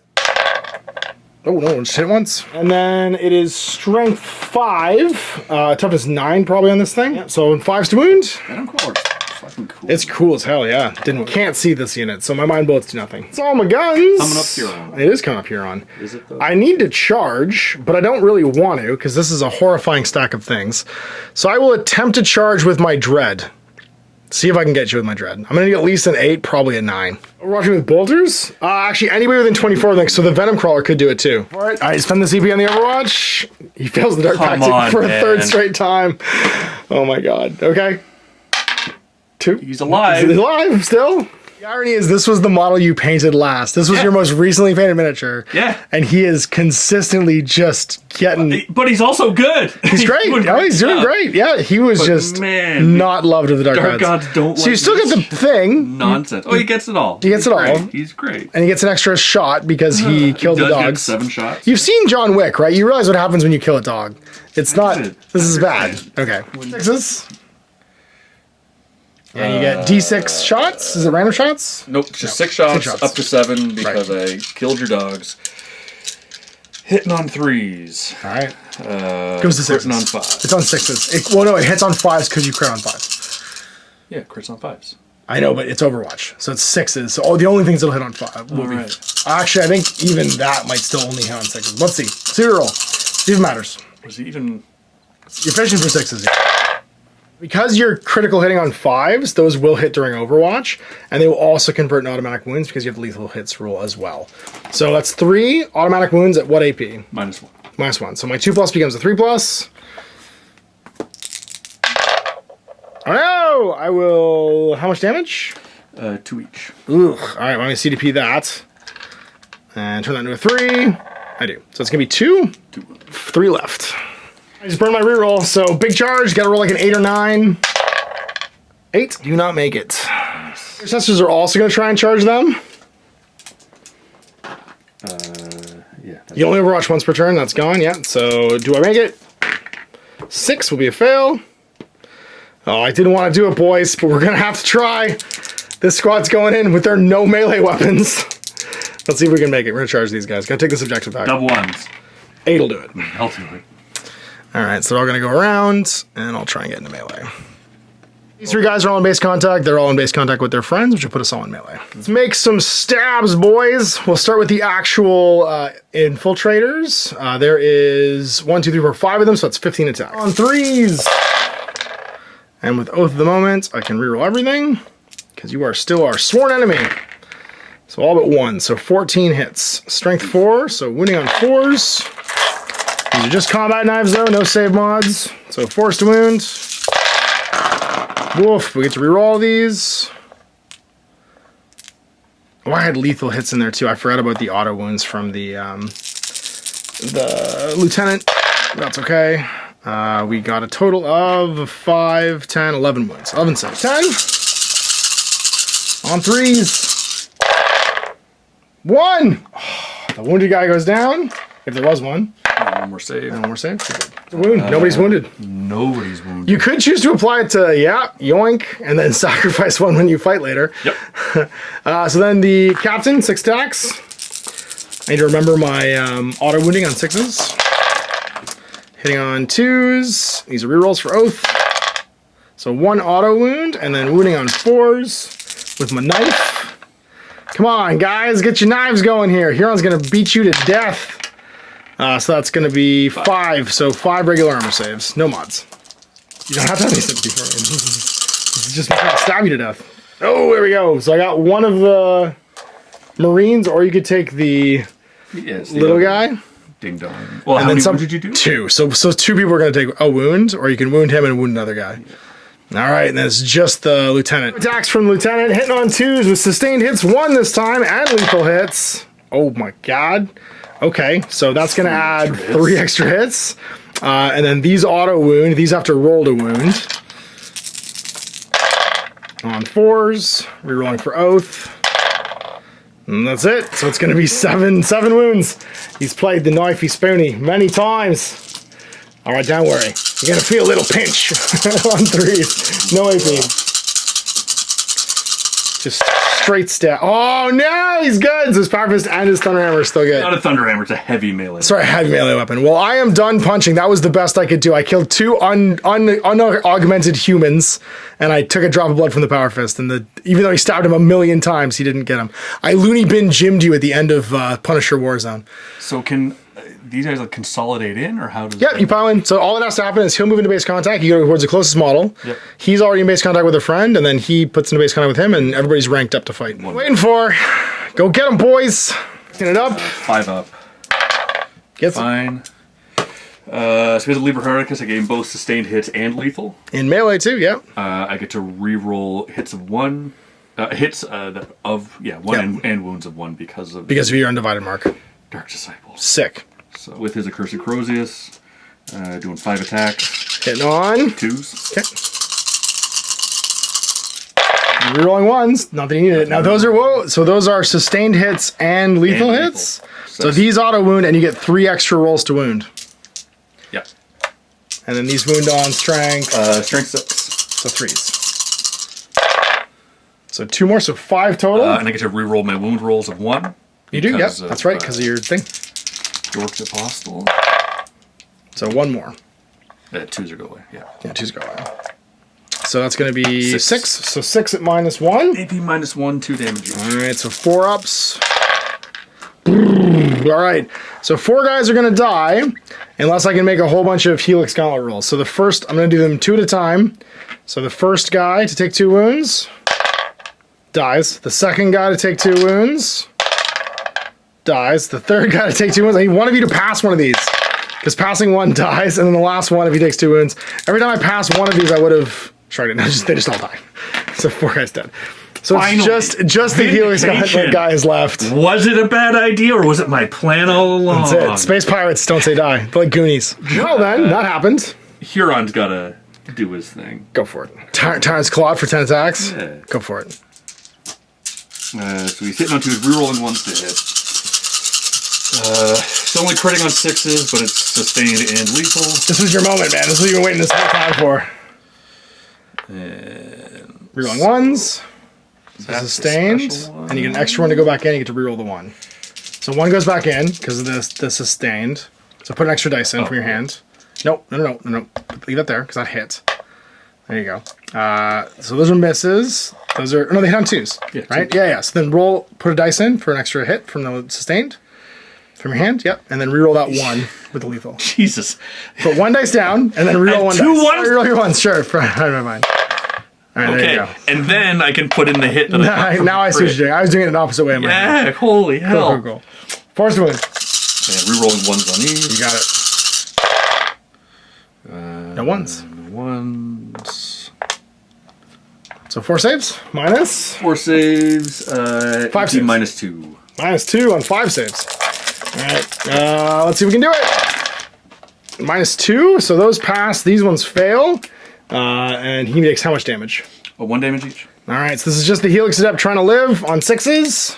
Speaker 1: Oh no, just hit once. And then it is strength 5, toughness 9 probably on this thing. Yeah. So 5s to wound.
Speaker 2: Venom Crawler's fucking cool.
Speaker 1: It's cool as hell, yeah. Can't see this unit, so my mind bullets do nothing. It's all my guns.
Speaker 2: Coming up Huron.
Speaker 1: It is coming up Huron.
Speaker 2: Is it though?
Speaker 1: I need to charge, but I don't really want to because this is a horrifying stack of things. So I will attempt to charge with my Dread. See if I can get you with my Dread. I'm gonna get at least an 8, probably a 9. We're watching with bolters? Actually, anybody within 24 links, so the Venom Crawler could do it too. All right, I spend the CP on the Overwatch. He fails the Dark Tactic for a 3rd straight time. Oh my god. Okay. 2.
Speaker 2: He's alive.
Speaker 1: He's alive still. The irony is this was the model you painted last. This was your most recently painted miniature.
Speaker 2: Yeah.
Speaker 1: And he is consistently just getting...
Speaker 2: But he's also good.
Speaker 1: He's great. He's doing great. Yeah, he was not loved with the Dark
Speaker 2: Gods don't
Speaker 1: So you still get the thing.
Speaker 2: Nonsense. Oh, he gets it all.
Speaker 1: He gets it all.
Speaker 2: He's great.
Speaker 1: And he gets an extra shot because he killed the dogs.
Speaker 2: 7 shots.
Speaker 1: You've seen John Wick, right? You realize what happens when you kill a dog. It's not... This is bad. Okay. 6s. And you get D6 shots? Is it random shots?
Speaker 2: Nope, just 6 shots, up to 7 because I killed your dogs. Hitting on 3s.
Speaker 1: Alright. Goes to 6s.
Speaker 2: Critting on 5s.
Speaker 1: It's on 6s. Well, no, it hits on 5s because you crit on 5s.
Speaker 2: Yeah, crits on 5s.
Speaker 1: I know, but it's Overwatch, so it's 6s. So the only things that'll hit on 5 will be... Actually, I think even that might still only hit on 6s. Let's see. See the roll. See if it matters.
Speaker 2: Was he even...
Speaker 1: You're fishing for 6s, yeah. Because you're critical hitting on 5s, those will hit during Overwatch, and they will also convert in automatic wounds because you have the lethal hits rule as well. So that's 3 automatic wounds at what AP?
Speaker 2: -1.
Speaker 1: -1. So my 2+ becomes a 3+. Oh no! I will... How much damage?
Speaker 2: 2 each.
Speaker 1: Ugh. Alright, let me CDP that. And turn that into a 3. I do. So it's going to be 2. 3 left. I just burned my reroll, so big charge, gotta roll like an 8 or 9. 8, do not make it. Nice. Intercessors are also gonna try and charge them.
Speaker 2: Yeah.
Speaker 1: You only Overwatch once per turn, that's gone, yeah. So do I make it? 6 will be a fail. Oh, I didn't want to do it, boys, but we're gonna have to try. This squad's going in with their no melee weapons. Let's see if we can make it. We're gonna charge these guys. Gotta take this objective back.
Speaker 2: Double 1s.
Speaker 1: 8 will do it.
Speaker 2: I'll do it.
Speaker 1: Alright, so they're all going to go around, and I'll try and get into melee. These 3 guys are all in base contact. They're all in base contact with their friends, which will put us all in melee. Let's make some stabs, boys. We'll start with the actual infiltrators. There is 1, 2, 3, 4, 5 of them, so that's 15 attacks. On 3s! And with Oath of the Moment, I can reroll everything, because you are still our sworn enemy. So all but 1, so 14 hits. Strength 4, so wounding on 4s. These are just combat knives though, no save mods. So forced to wound. Woof, we get to reroll all these. Oh, I had lethal hits in there too. I forgot about the auto wounds from the the lieutenant. That's okay. We got a total of 5, 10, 11 wounds. 11 saves. 10. On 3s. 1. Oh, the wounded guy goes down. If there was one.
Speaker 2: One more save.
Speaker 1: And one more save. The wound. Nobody's wounded.
Speaker 2: Nobody's wounded.
Speaker 1: You could choose to apply it to, yoink, and then sacrifice one when you fight later.
Speaker 2: Yep.
Speaker 1: So then the captain, 6 attacks. I need to remember my auto wounding on 6s. Hitting on 2s. These are rerolls for Oath. So 1 auto wound, and then wounding on 4s with my knife. Come on, guys, get your knives going here. Huron's gonna beat you to death. So that's gonna be 5. So 5 regular armor saves. No mods. You don't have to have any sympathy for me. This is just me trying to stab you to death. Oh, there we go. So I got one of the Marines, or you could take the little guy.
Speaker 2: Ding dong. Well, how many wounds did you do? 2.
Speaker 1: So 2 people are going to take a wound, or you can wound him and wound another guy. Yeah. All right, and then it's just the lieutenant. Attacks from the lieutenant, hitting on 2s with sustained hits 1 this time, and lethal hits. Oh my god. Okay, so that's going to add 3 extra hits. And then these auto wound, these have to roll to wound. On 4s, rerolling for Oath. And that's it. So it's going to be 7 wounds. He's played the knifey spoony many times. All right, don't worry. You're going to feel a little pinch on 3s. No AP. Just straight stat. Oh, no, he's good. So his Power Fist and his Thunder Hammer are still good.
Speaker 2: Not a Thunder Hammer, it's a heavy melee.
Speaker 1: Sorry, heavy melee weapon. Well, I am done punching. That was the best I could do. I killed 2 unaugmented humans, and I took a drop of blood from the Power Fist. And even though he stabbed him a million times, he didn't get him. I loony bin Jim'd you at the end of Punisher Warzone.
Speaker 2: So can these guys like consolidate in, or how does?
Speaker 1: Yep, you pile in. So all that has to happen is he'll move into base contact. You go towards the closest model.
Speaker 2: Yep.
Speaker 1: He's already in base contact with a friend, and then he puts into base contact with him, and everybody's ranked up to fight. Waiting for. Go get him, boys. Get it up.
Speaker 2: 5 up.
Speaker 1: Get
Speaker 2: fine. So we have the Liber Hericus. I gave him both sustained hits and lethal.
Speaker 1: In melee too, yep.
Speaker 2: I get to re-roll hits of 1. And wounds of 1 because of
Speaker 1: your undivided mark.
Speaker 2: Dark Disciples.
Speaker 1: Sick.
Speaker 2: So with his Accursed Crozius, doing 5 attacks.
Speaker 1: Hitting on
Speaker 2: 2s.
Speaker 1: Okay. Rerolling 1s. Not that you need it. Now those are sustained hits and lethal hits. So these auto wound, and you get 3 extra rolls to wound.
Speaker 2: Yeah.
Speaker 1: And then these wound on strength.
Speaker 2: Strength 6.
Speaker 1: So 3s. So 2 more, so 5 total.
Speaker 2: And I get to re-roll my wound rolls of 1.
Speaker 1: You do, yep. That's right, because of your thing.
Speaker 2: Dork Apostle.
Speaker 1: So 1 more.
Speaker 2: 2s are go away, yeah.
Speaker 1: Yeah, 2s go away. So that's going to be 6. So 6 at -1.
Speaker 2: AP -1, 2 damage each.
Speaker 1: All right, so 4 ups. All right, so 4 guys are going to die unless I can make a whole bunch of Helix Gauntlet rolls. So the first, I'm going to do them 2 at a time. So the first guy to take 2 wounds dies. The second guy to take 2 wounds dies. The third guy to take 2 wounds. I need one of you to pass one of these, because passing 1 dies, and then the last one if he takes 2 wounds. Every time I pass one of these, I would have tried it. No, they just all die. So 4 guys dead. So it's just the Helix guy is left.
Speaker 2: Was it a bad idea, or was it my plan all along?
Speaker 1: That's it. Space pirates don't say die. They're like Goonies. Well then, that happened.
Speaker 2: Huron's gotta do his thing.
Speaker 1: Go for it. Tyrant's Claw for 10 attacks.
Speaker 2: Yeah.
Speaker 1: Go for it.
Speaker 2: So he's hitting on 2s, rerolling 1s to hit. It's only critting on 6s, but it's sustained and lethal.
Speaker 1: This was your moment, man. This is what you've been waiting this whole time for.
Speaker 2: And
Speaker 1: rerolling 1s. Sustained. And you get an extra 1 to go back in. You get to reroll the 1. So 1 goes back in because of the sustained. So put an extra dice in from your hand. Nope. No. Leave that there because that hit. There you go. So those are misses. Those are... No, they hit on 2s. Yeah, right? 2. Yeah. So then put a dice in for an extra hit from the sustained. From your hand, yep. And then reroll that 1 with the lethal.
Speaker 2: Jesus.
Speaker 1: Put 1 dice down, and then reroll 1 dice.
Speaker 2: 2 1s?
Speaker 1: Reroll your 1s, sure. Never mind. All right, there you go.
Speaker 2: And then I can put in the hit that
Speaker 1: now I see what you're doing. I was doing it an opposite way.
Speaker 2: Yeah, holy hell.
Speaker 1: Cool. Force wound.
Speaker 2: And rerolling 1s on these.
Speaker 1: You got it. No 1s.
Speaker 2: No 1s.
Speaker 1: So 4 saves. Minus.
Speaker 2: 4 saves.
Speaker 1: 5 saves.
Speaker 2: -2.
Speaker 1: -2 on 5 saves. right, let's see if we can do it. -2, so those pass, these ones fail. And he makes how much damage?
Speaker 2: 1 damage each.
Speaker 1: All right, so this is just the Helix Adept trying to live on 6s.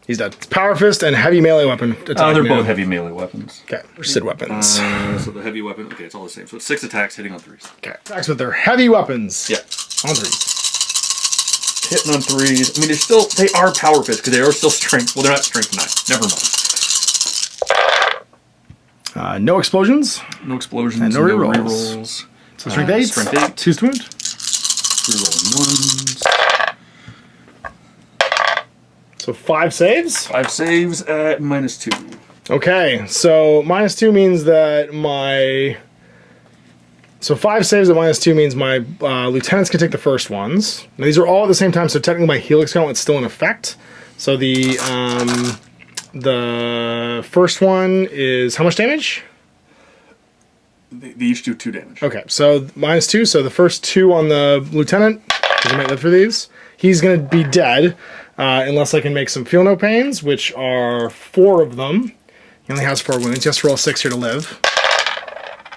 Speaker 1: He's dead. It's Power Fist and Heavy Melee Weapon attack.
Speaker 2: They're both heavy melee weapons.
Speaker 1: Okay, or Sid weapons.
Speaker 2: So the heavy weapon, okay, it's all the same. So it's 6 attacks hitting on 3s.
Speaker 1: Okay, attacks with their heavy weapons.
Speaker 2: Yeah.
Speaker 1: On 3s.
Speaker 2: Hitting on 3s. I mean, they are Power Fist because they are still strength. Well, they're not strength 9. Never mind.
Speaker 1: No explosions.
Speaker 2: No explosions.
Speaker 1: And no rerolls.
Speaker 2: Rerolls.
Speaker 1: So strength 8.
Speaker 2: Strength 8.
Speaker 1: 2 wound.
Speaker 2: Rerolling 1s.
Speaker 1: So 5 saves.
Speaker 2: 5 saves at -2.
Speaker 1: Okay, so -2 means that my... So 5 saves at -2 means my lieutenants can take the first ones. Now these are all at the same time, so technically my Helix Gauntlet's still in effect. So the first one is how much damage?
Speaker 2: They each do 2 damage.
Speaker 1: Okay, so -2, so the first 2 on the lieutenant, because he might live through these, he's going to be dead, unless I can make some feel no pains, which are 4 of them. He only has 4 wounds. He has to roll 6 here to live.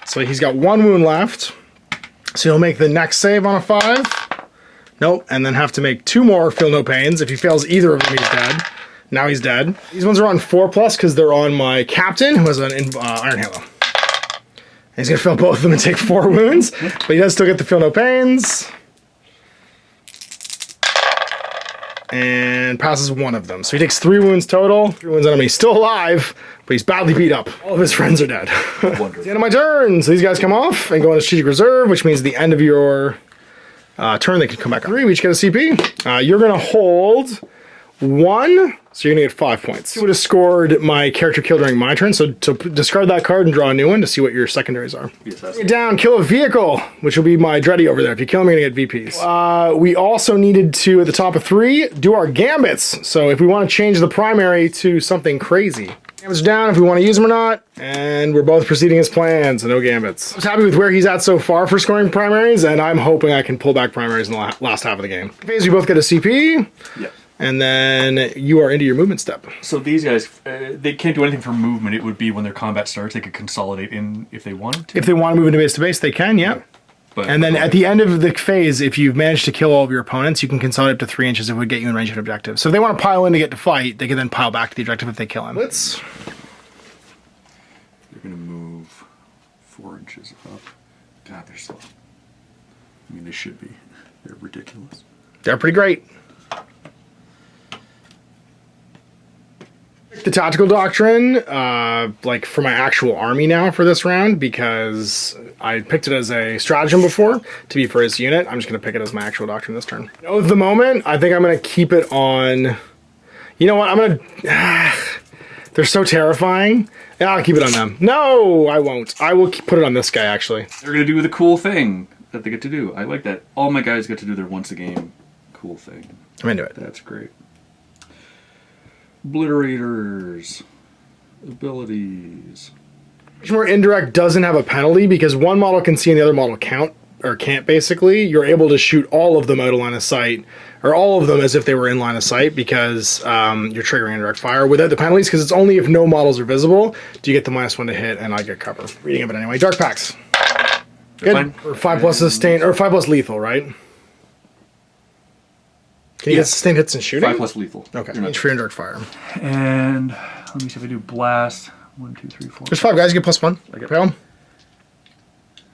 Speaker 1: So he's got 1 wound left. So he'll make the next save on a 5. Nope, and then have to make 2 more feel no pains. If he fails either of them, he's dead. Now he's dead. These ones are on 4+ because they're on my captain, who has an Iron Halo. And he's going to fail both of them and take 4 wounds, but he does still get the feel no pains. And passes 1 of them. So he takes 3 wounds total. 3 wounds on him. He's still alive, but he's badly beat up. All of his friends are dead. It's the end of my turn. So these guys come off and go into strategic reserve, which means the end of your turn they can come back up. 3, we each get a CP. You're going to hold 1, so you're going to get 5 points. You would have scored my character kill during my turn, so to discard that card and draw a new one to see what your secondaries are.
Speaker 2: Yes,
Speaker 1: Bring it down, kill a vehicle, which will be my Dreddy over there. If you kill him, you're going to get VPs. We also needed to, at the top of 3, do our gambits. So if we want to change the primary to something crazy. Gambits are down if we want to use them or not, and we're both proceeding as planned, so no gambits. I was happy with where he's at so far for scoring primaries, and I'm hoping I can pull back primaries in the last half of the game. Phase, we both get a CP.
Speaker 2: Yeah.
Speaker 1: And then you are into your movement step.
Speaker 2: So these guys, they can't do anything for movement. It would be when their combat starts, they could consolidate in if they wanted to.
Speaker 1: If they want to move into base to base, they can, yeah.
Speaker 2: But,
Speaker 1: and then at the end of the phase, if you've managed to kill all of your opponents, you can consolidate up to 3 inches. It would get you in range of an objective. So if they want to pile in to get to fight, they can then pile back to the objective if they kill him. Blitz.
Speaker 2: They're going to move 4 inches up. God, they're so... I mean, they should be. They're ridiculous.
Speaker 1: They're pretty great. The tactical doctrine, like for my actual army now for this round, because I picked it as a stratagem before to be for his unit. I'm just going to pick it as my actual doctrine this turn. At the moment, I think I'm going to keep it on... You know what? I'm going to... They're so terrifying. Yeah, I'll keep it on them. No, I won't. I will put it on this guy, actually.
Speaker 2: They're going to do the cool thing that they get to do. I like that. All my guys get to do their once-a-game cool thing.
Speaker 1: I'm into it.
Speaker 2: That's great. Obliterators. Abilities.
Speaker 1: More indirect doesn't have a penalty because one model can see and the other model can't, basically. You're able to shoot all of them out of line of sight, or all of them as if they were in line of sight, because you're triggering indirect fire without the penalties, because it's only if no models are visible do you get the -1 to hit and I get cover. Reading of it anyway. Dark Packs. Good.
Speaker 2: Fine.
Speaker 1: Or 5+ sustain, or 5+ lethal, right? Can you get sustained hits and shooting?
Speaker 2: 5+ lethal.
Speaker 1: Okay. Each for indirect fire.
Speaker 2: And let me see if I do blast. 1, 2, 3, 4.
Speaker 1: There's 5 guys. You get +1.
Speaker 2: I get
Speaker 1: Fail.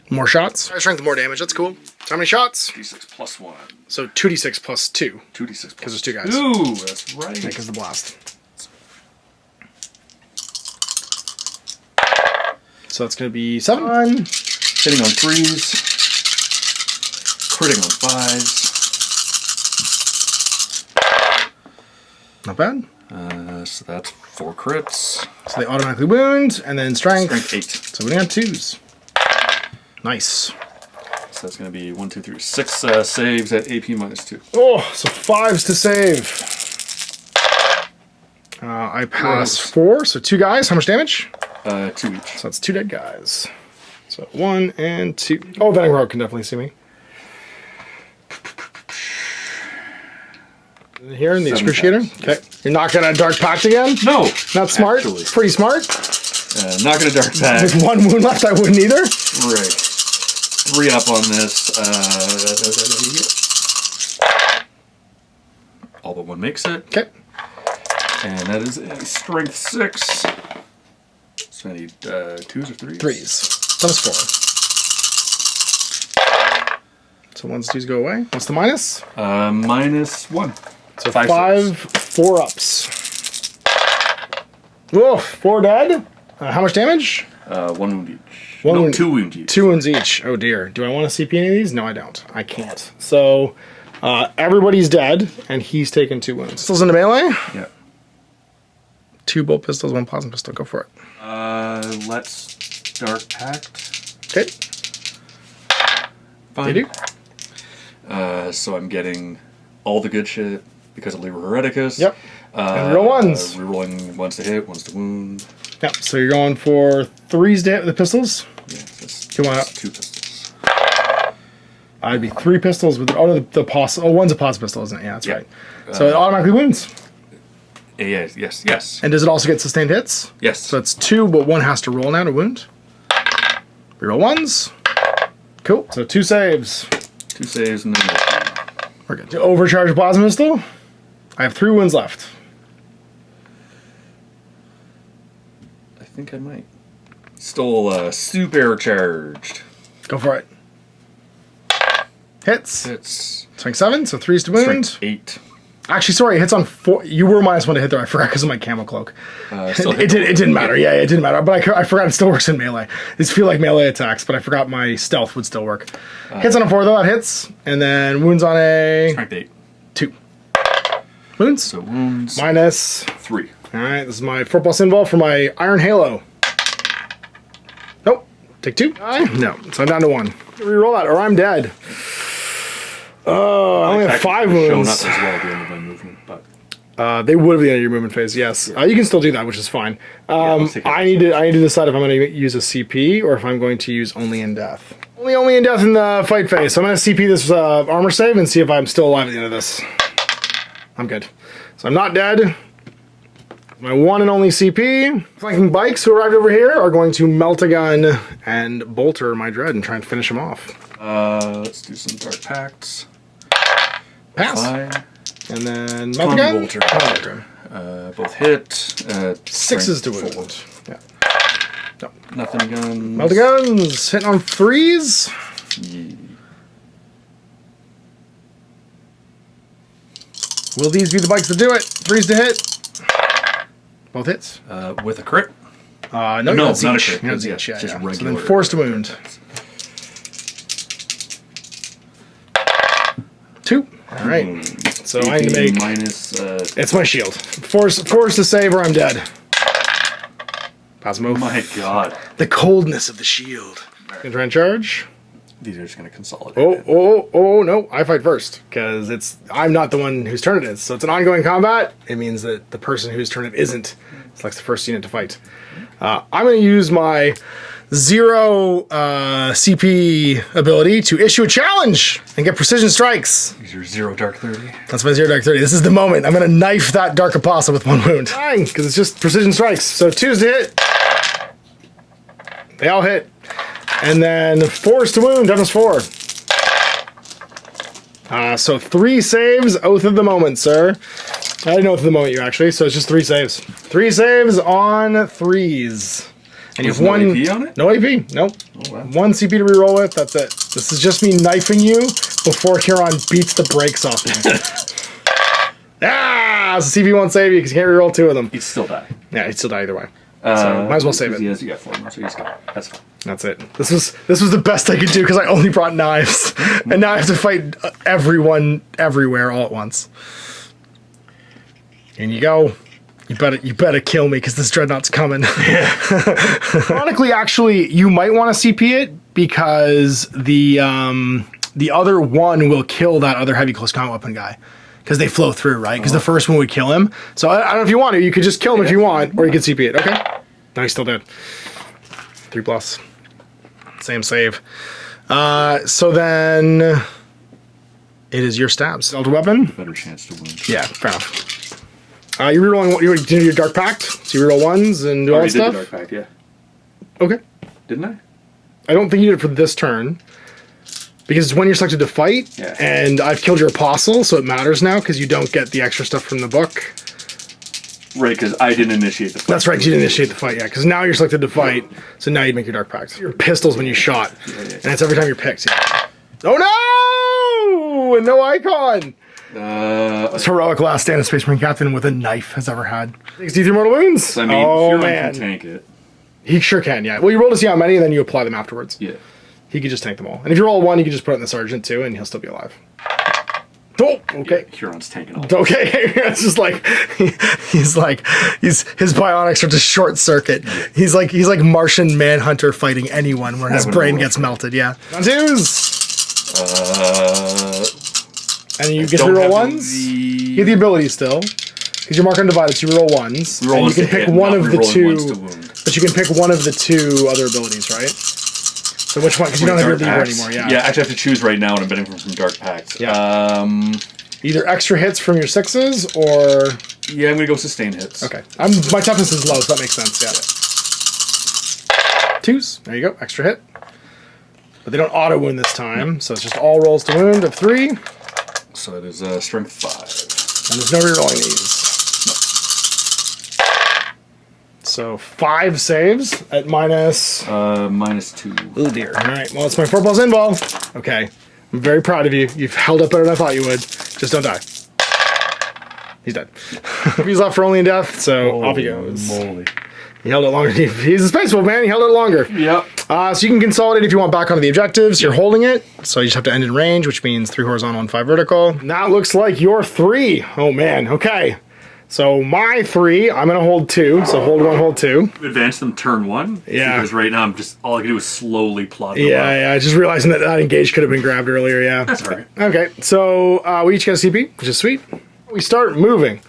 Speaker 1: More shots. Strength, more damage. That's cool. How many shots?
Speaker 2: D6 +1.
Speaker 1: So 2d6 + 2.
Speaker 2: 2d6
Speaker 1: Because there's 2 guys.
Speaker 2: Ooh, that's right.
Speaker 1: Because the blast. So that's going to be 7.
Speaker 2: Hitting on 3s. Critting on 5s.
Speaker 1: Not bad.
Speaker 2: So that's 4 crits.
Speaker 1: So they automatically wound, and then strength.
Speaker 2: Strength 8.
Speaker 1: So we got 2s. Nice.
Speaker 2: So that's going to be 1, 2, 3, 6 saves at AP -2.
Speaker 1: Oh, so 5s to save. I pass 4, so 2 guys. How much damage?
Speaker 2: 2 each.
Speaker 1: So that's 2 dead guys. So 1 and 2. Oh, Venom Rogue can definitely see me. Here in the
Speaker 2: 7
Speaker 1: excruciator.
Speaker 2: packs.
Speaker 1: Okay. You're not gonna dark patch again?
Speaker 2: No.
Speaker 1: Not smart.
Speaker 2: Actually.
Speaker 1: Pretty smart.
Speaker 2: Not gonna dark pack.
Speaker 1: With 1 wound left, I wouldn't either.
Speaker 2: Right. 3 up on this. All but 1 makes it.
Speaker 1: Okay.
Speaker 2: And that is a strength 6. So I need 2s or 3s?
Speaker 1: 3s. That was 4. So 1s, 2s go away. What's the minus?
Speaker 2: -1.
Speaker 1: So
Speaker 2: 5
Speaker 1: 4-ups. Whoa, 4 dead. How much damage?
Speaker 2: 1 wound each.
Speaker 1: One
Speaker 2: no,
Speaker 1: wound.
Speaker 2: 2 wound each.
Speaker 1: 2 wounds each. Oh dear. Do I want to CP any of these? No, I don't. I can't. So everybody's dead, and he's taken 2 wounds. Pistols into melee?
Speaker 2: Yeah.
Speaker 1: 2 bolt pistols, 1 plasma pistol. Go for it.
Speaker 2: Let's Dark Pact.
Speaker 1: Okay.
Speaker 2: Fine.
Speaker 1: They do.
Speaker 2: So I'm getting all the good shit because of Libra Hereticus.
Speaker 1: Yep. And real ones.
Speaker 2: Rerolling 1s to hit, 1s to wound.
Speaker 1: Yep. So you're going for 3s to hit with the pistols?
Speaker 2: Yeah, that's,
Speaker 1: Come on up.
Speaker 2: 2 pistols.
Speaker 1: I'd be 3 pistols with the pos. Oh, 1's a pos pistol, isn't it? Yeah, that's
Speaker 2: Yeah.
Speaker 1: right. So it automatically wounds.
Speaker 2: Yes.
Speaker 1: And does it also get sustained hits?
Speaker 2: Yes.
Speaker 1: So it's 2, but 1 has to roll now to wound. Reroll 1s. Cool. So 2 saves.
Speaker 2: 2 saves and then
Speaker 1: We're good. To overcharge a plasma pistol. I have 3 wounds left.
Speaker 2: I think I might. Still super charged.
Speaker 1: Go for it. Hits.
Speaker 2: It's
Speaker 1: Strength 7, so 3s to wound.
Speaker 2: strength 8.
Speaker 1: Actually, sorry, it hits on 4. You were -1 to hit there. I forgot because of my camo cloak.
Speaker 2: Still
Speaker 1: It didn't matter. Yeah, it didn't matter. But I forgot it still works in melee. These feel like melee attacks, but I forgot my stealth would still work. Hits on a 4 though, that hits. And then wounds on a
Speaker 2: Strength 8.
Speaker 1: 2. Wounds.
Speaker 2: So wounds
Speaker 1: Minus.
Speaker 2: 3.
Speaker 1: Alright, this is my 4+ invul for my Iron Halo. Nope. Take 2. No. So I'm down to 1. Reroll that or I'm dead. Oh, I only have 5 wounds.
Speaker 2: Shown up as well at the end of my movement, but
Speaker 1: They would have the end of your movement phase, yes. You can still do that, which is fine.
Speaker 2: let's take it.
Speaker 1: I need to decide if I'm going to use a CP or if I'm going to use only in death. Only in death in the fight phase. So I'm going to CP this armor save and see if I'm still alive at the end of this. I'm good. So I'm not dead. My one and only CP. Flanking bikes who arrived over here are going to melt a gun and bolter my dread and try and finish him off.
Speaker 2: let's do some Dark Pacts.
Speaker 1: Pass.
Speaker 2: 5.
Speaker 1: And then melt a gun.
Speaker 2: Bolter.
Speaker 1: Bolter.
Speaker 2: Both hit.
Speaker 1: 6s to
Speaker 2: strength
Speaker 1: wound.
Speaker 2: 4.
Speaker 1: Yeah. No.
Speaker 2: Nothing guns.
Speaker 1: Melt the guns. Hitting on 3s.
Speaker 2: Yeah.
Speaker 1: Will these be the bikes to do it? 3s to hit. Both hits.
Speaker 2: With a crit.
Speaker 1: No,
Speaker 2: not a
Speaker 1: that's
Speaker 2: crit.
Speaker 1: each. That's
Speaker 2: Yeah,
Speaker 1: each, yeah,
Speaker 2: just
Speaker 1: yeah. So
Speaker 2: regular.
Speaker 1: then 4s to wound. 2. All right. So I need to make.
Speaker 2: minus.
Speaker 1: It's my shield. Force to save or I'm dead. Cosmo.
Speaker 2: My God.
Speaker 1: The coldness of the shield. Gonna try and charge.
Speaker 2: These are just gonna consolidate.
Speaker 1: Oh, no. I fight first. Because I'm not the one whose turn it is. So it's an ongoing combat. It means that the person whose turn it isn't selects the first unit to fight. I'm going to use my 0 CP ability to issue a challenge and get precision strikes.
Speaker 2: These are 0 Dark 30.
Speaker 1: That's my 0 Dark 30. This is the moment. I'm going to knife that Dark Apostle with 1 wound. Fine, because it's just precision strikes. So 2s to hit. They all hit. And then 4s to wound, damage 4. So 3 saves, Oath of the Moment, sir. I didn't know Oath of the Moment you actually, so it's just 3 saves. 3 saves on 3s. And you have
Speaker 2: no
Speaker 1: 1
Speaker 2: AP on it?
Speaker 1: No AP, nope.
Speaker 2: Oh, wow.
Speaker 1: 1 CP to reroll with, that's it. This is just me knifing you before Huron beats the brakes off me. So CP won't save you because you can't reroll 2 of them.
Speaker 2: He'd still die.
Speaker 1: Yeah, he'd still die either way. So might as well save it.
Speaker 2: He has, you got 4 more, so he's got. That's fine.
Speaker 1: That's it. This was the best I could do because I only brought knives, and now I have to fight everyone everywhere all at once. And you go. You better kill me because this dreadnought's coming. Ironically, actually, you might want to CP it because the other one will kill that other heavy close combat weapon guy. Because they flow through, right? Because the first one would kill him. So I don't know if you want to. You could just kill him if you want, or you could CP it. Okay. No, he's still dead. 3+. Same save. So then, It is your stabs. Delta weapon.
Speaker 2: Better chance to wound.
Speaker 1: Yeah, fair enough. You rerolling. You do your Dark Pact. So you reroll ones and do all that stuff.
Speaker 2: Did the Dark Pact, yeah.
Speaker 1: Okay.
Speaker 2: Didn't I?
Speaker 1: I don't think you did it for this turn. Because it's when you're selected to fight, and I've killed your apostle, so it matters now because you don't get the extra stuff from the book.
Speaker 2: Right, because I didn't initiate the fight.
Speaker 1: That's right, because you didn't initiate the fight, yeah. Because now you're selected to fight, so now you'd make your Dark Pact. Your pistols when you shot, and it's every time you're picked. Yeah. Oh no! And no icon! Most heroic last stand a Space Marine captain with a knife has ever had. Takes D3 mortal wounds.
Speaker 2: I mean, Huron can tank it.
Speaker 1: He sure can, yeah. Well, you roll to see how many, and then you apply them afterwards.
Speaker 2: Yeah.
Speaker 1: He could just tank them all. And if you roll one, you can just put it in the sergeant too, and he'll still be alive. Oh, okay.
Speaker 2: Yeah, Huron's tanking all.
Speaker 1: Okay, it's just like his bionics are just short circuit.
Speaker 2: Yeah.
Speaker 1: He's like Martian Manhunter fighting anyone where his brain gets melted. Yeah. On twos. And you get to roll ones. You get the ability still. Because you're marked undivided, so you roll ones. And you can pick one of the two. But you can pick one of the two other abilities, right? So which one? Because you don't have your lever anymore, yeah.
Speaker 2: Yeah, I actually have to choose right now, and I'm betting from Dark Pact.
Speaker 1: Yeah. Either extra hits from your sixes, or...
Speaker 2: Yeah, I'm going to go sustain hits.
Speaker 1: Okay. My toughness is low, so that makes sense, yeah. Twos. There you go. Extra hit. But they don't auto-wound this time, so it's just all rolls to wound of 3.
Speaker 2: So it is strength 5.
Speaker 1: And there's no rerolling these. So 5 saves at minus...
Speaker 2: -2.
Speaker 1: Oh dear. Alright, well it's my 4 plus in ball. Okay. I'm very proud of you. You've held up better than I thought you would. Just don't die. He's dead. He's left for only in death, so off he goes.
Speaker 2: Moly.
Speaker 1: He held it longer. He's a Space Wolf, man. He held it longer.
Speaker 2: Yep.
Speaker 1: So you can consolidate if you want back onto the objectives. You're holding it, so you just have to end in range, which means 3 horizontal and 5 vertical. Now it looks like your 3. Oh man, okay. So my 3, I'm gonna hold 2. So hold 1, hold 2.
Speaker 2: Advance them turn 1.
Speaker 1: Yeah.
Speaker 2: Because right now I'm just all I can do is slowly plot them
Speaker 1: Yeah. Just realizing that engage could have been grabbed earlier. Yeah.
Speaker 2: That's alright.
Speaker 1: Okay. So we each get a CP, which is sweet. We start moving.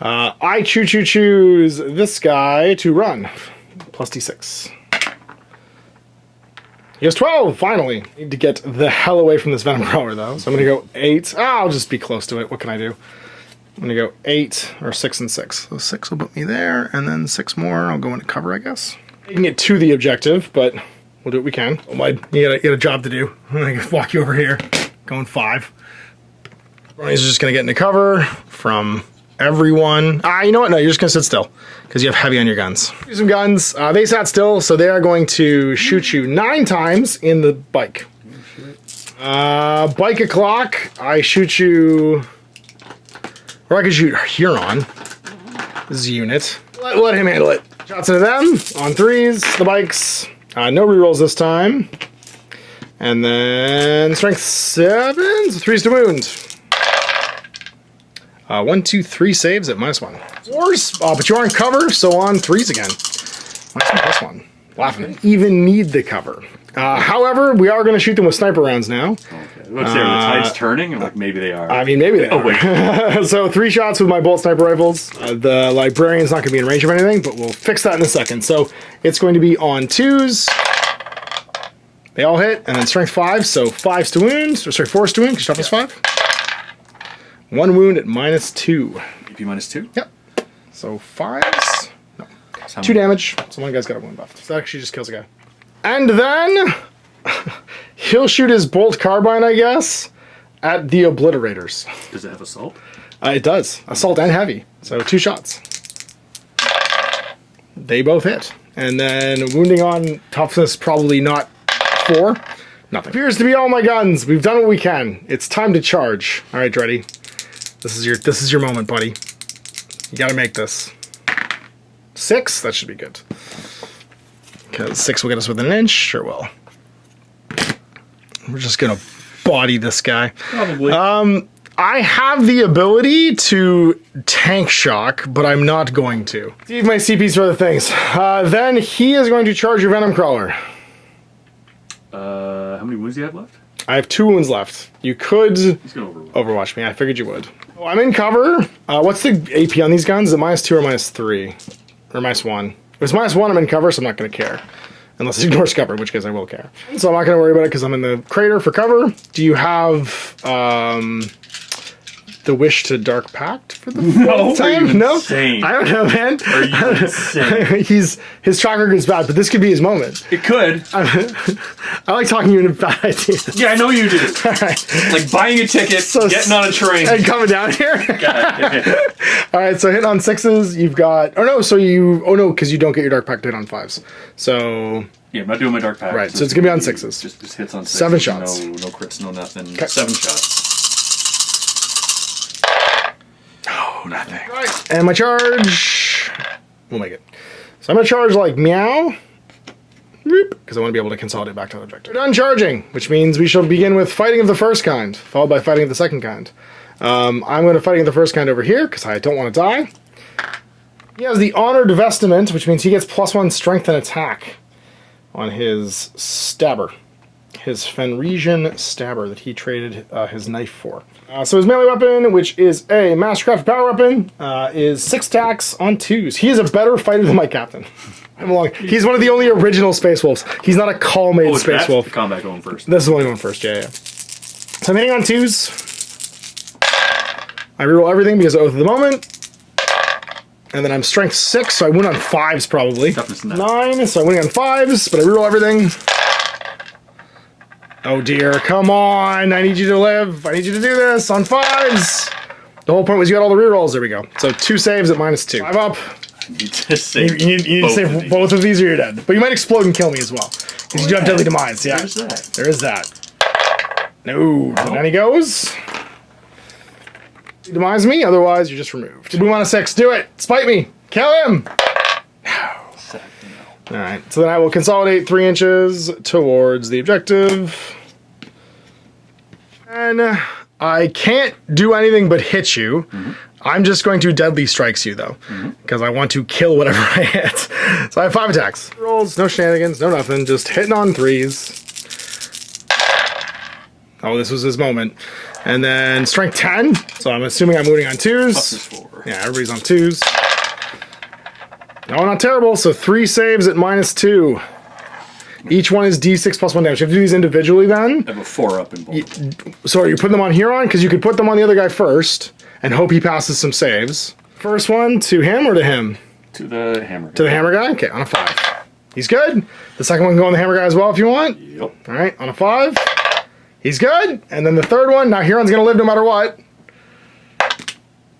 Speaker 1: I choose this guy to run. Plus D6. He has 12, finally. Need to get the hell away from this Venom Crawler, though. So I'm going to go 8. I'll just be close to it. What can I do? I'm going to go 8, or 6 and 6. So 6 will put me there, and then 6 more. I'll go into cover, I guess. You can get to the objective, but we'll do what we can. Oh my, you got a job to do. I'm going to walk you over here. Going 5. He's just going to get into cover from everyone. You know what? No, you're just going to sit still because you have heavy on your guns. Use some guns. They sat still, so they are going to shoot you 9 times in the bike. Bike o'clock. I shoot you... Or I could shoot Huron. This is a unit. Let him handle it. Shots into them. On 3s. The bikes. No rerolls this time. And then strength 7. So 3s to wound. 1, 2, 3 saves at -1. 4s, but you are in cover, so on 3s again. -1. Laughing. Even need the cover. However, we are going to shoot them with sniper rounds now.
Speaker 2: Okay. What's there? The tide's turning? I'm like, maybe they are.
Speaker 1: I mean, maybe they are.
Speaker 2: Oh, wait.
Speaker 1: So 3 shots with my bolt sniper rifles. The librarian's not going to be in range of anything, but we'll fix that in a second. So it's going to be on 2s. They all hit, and then strength 5, so 5s to wound. Sorry, 4s to wound, because toughness 5. 1 wound at -2.
Speaker 2: EP -2?
Speaker 1: Yep. So 5s. No. 2 damage. So one guy's got a wound buff. So that actually just kills a guy. And then he'll shoot his bolt carbine, I guess, at the obliterators.
Speaker 2: Does it have assault?
Speaker 1: It does. Assault and heavy. So 2 shots. They both hit. And then wounding on toughness, probably not 4. Nothing. Appears to be all my guns. We've done what we can. It's time to charge. All right, Dreddy. This is your moment, buddy. You gotta make this. 6? That should be good. Because 6 will get us within an inch. Sure will. We're just gonna body this guy.
Speaker 2: Probably.
Speaker 1: I have the ability to tank shock, but I'm not going to. Save my CPs for other things. Then he is going to charge your Venom Crawler.
Speaker 2: How many wounds do you have left?
Speaker 1: I have 2 wounds left. You could
Speaker 2: He's gonna
Speaker 1: overwatch me. I figured you would. Oh, I'm in cover. What's the AP on these guns? Is it -2 or -3? Or -1? If it's -1, I'm in cover, so I'm not going to care. And Unless it ignores cover, in which case I will care. So I'm not going to worry about it because I'm in the crater for cover. Do you have the wish to Dark Pact for the fourth time? No?
Speaker 2: Insane.
Speaker 1: I don't know, man.
Speaker 2: Are you insane?
Speaker 1: His track record is bad, but this could be his moment.
Speaker 2: It could.
Speaker 1: I like talking you into bad ideas.
Speaker 2: Yeah, I know you do.
Speaker 1: All right.
Speaker 2: Like buying a ticket, getting on a train.
Speaker 1: And coming down here.
Speaker 2: God.
Speaker 1: All right, so hitting on 6s, you've got... Oh, no, because you don't get your Dark Pact to hit on 5s. So...
Speaker 2: Yeah, I'm not doing my Dark Pact.
Speaker 1: Right, so it's going to be on 6s.
Speaker 2: Just hits on 6s.
Speaker 1: 7 shots.
Speaker 2: No crits, no nothing.
Speaker 1: Okay.
Speaker 2: 7 shots. Oh, nothing.
Speaker 1: Right, and my charge... We'll make it. So I'm going to charge like meow. Because I want to be able to consolidate back to the objective. We're done charging, which means we shall begin with fighting of the first kind, followed by fighting of the second kind. I'm going to fighting of the first kind over here, because I don't want to die. He has the Honored Vestment, which means he gets +1 strength and attack on his stabber. His Fenrisian stabber that he traded his knife for. So his melee weapon, which is a Mastercraft power weapon, is 6 attacks on 2s. He is a better fighter than my captain. He's one of the only original Space Wolves. He's not a Cawl-made Space Wolf.
Speaker 2: The combat going first.
Speaker 1: This is the one going first, yeah. So I'm hitting on 2s. I reroll everything because of Oath of the Moment. And then I'm strength 6, so I win on 5s probably.
Speaker 2: Toughness
Speaker 1: 9, so I'm winning on 5s, but I reroll everything. Oh dear, come on. I need you to live. I need you to do this on 5s. The whole point was you got all the rerolls. There we go. So 2 saves at -2. 5 up.
Speaker 2: I need to save
Speaker 1: You need to save both of these or you're dead. But you might explode and kill me as well. Because you do have Deadly Demise, yeah.
Speaker 2: There's that.
Speaker 1: There is that. No. So down he goes. Demise me, otherwise you're just removed. Did we want a 6? Do it! Spite me! Kill him! No. Alright, so then I will consolidate 3 inches towards the objective. And I can't do anything but hit you. I'm just going to deadly strikes you though, because I want to kill whatever I hit. So I have 5 attacks. Rolls, no shenanigans, no nothing, just hitting on 3s. Oh, this was his moment. And then strength 10, so I'm assuming I'm moving on 2s.
Speaker 2: +4.
Speaker 1: Yeah, everybody's on 2s. No, not terrible, so 3 saves at -2. Each one is d6 +1 damage. You have to do these individually then.
Speaker 2: I have a 4 up in both.
Speaker 1: So are you putting them on Huron? Because you could put them on the other guy first and hope he passes some saves. First one to him or to him?
Speaker 2: To the hammer.
Speaker 1: To the hammer guy? Okay, on a 5. He's good. The second one can go on the hammer guy as well if you want.
Speaker 2: Yep.
Speaker 1: All right, on a 5. He's good. And then the third one, now Huron's going to live no matter what.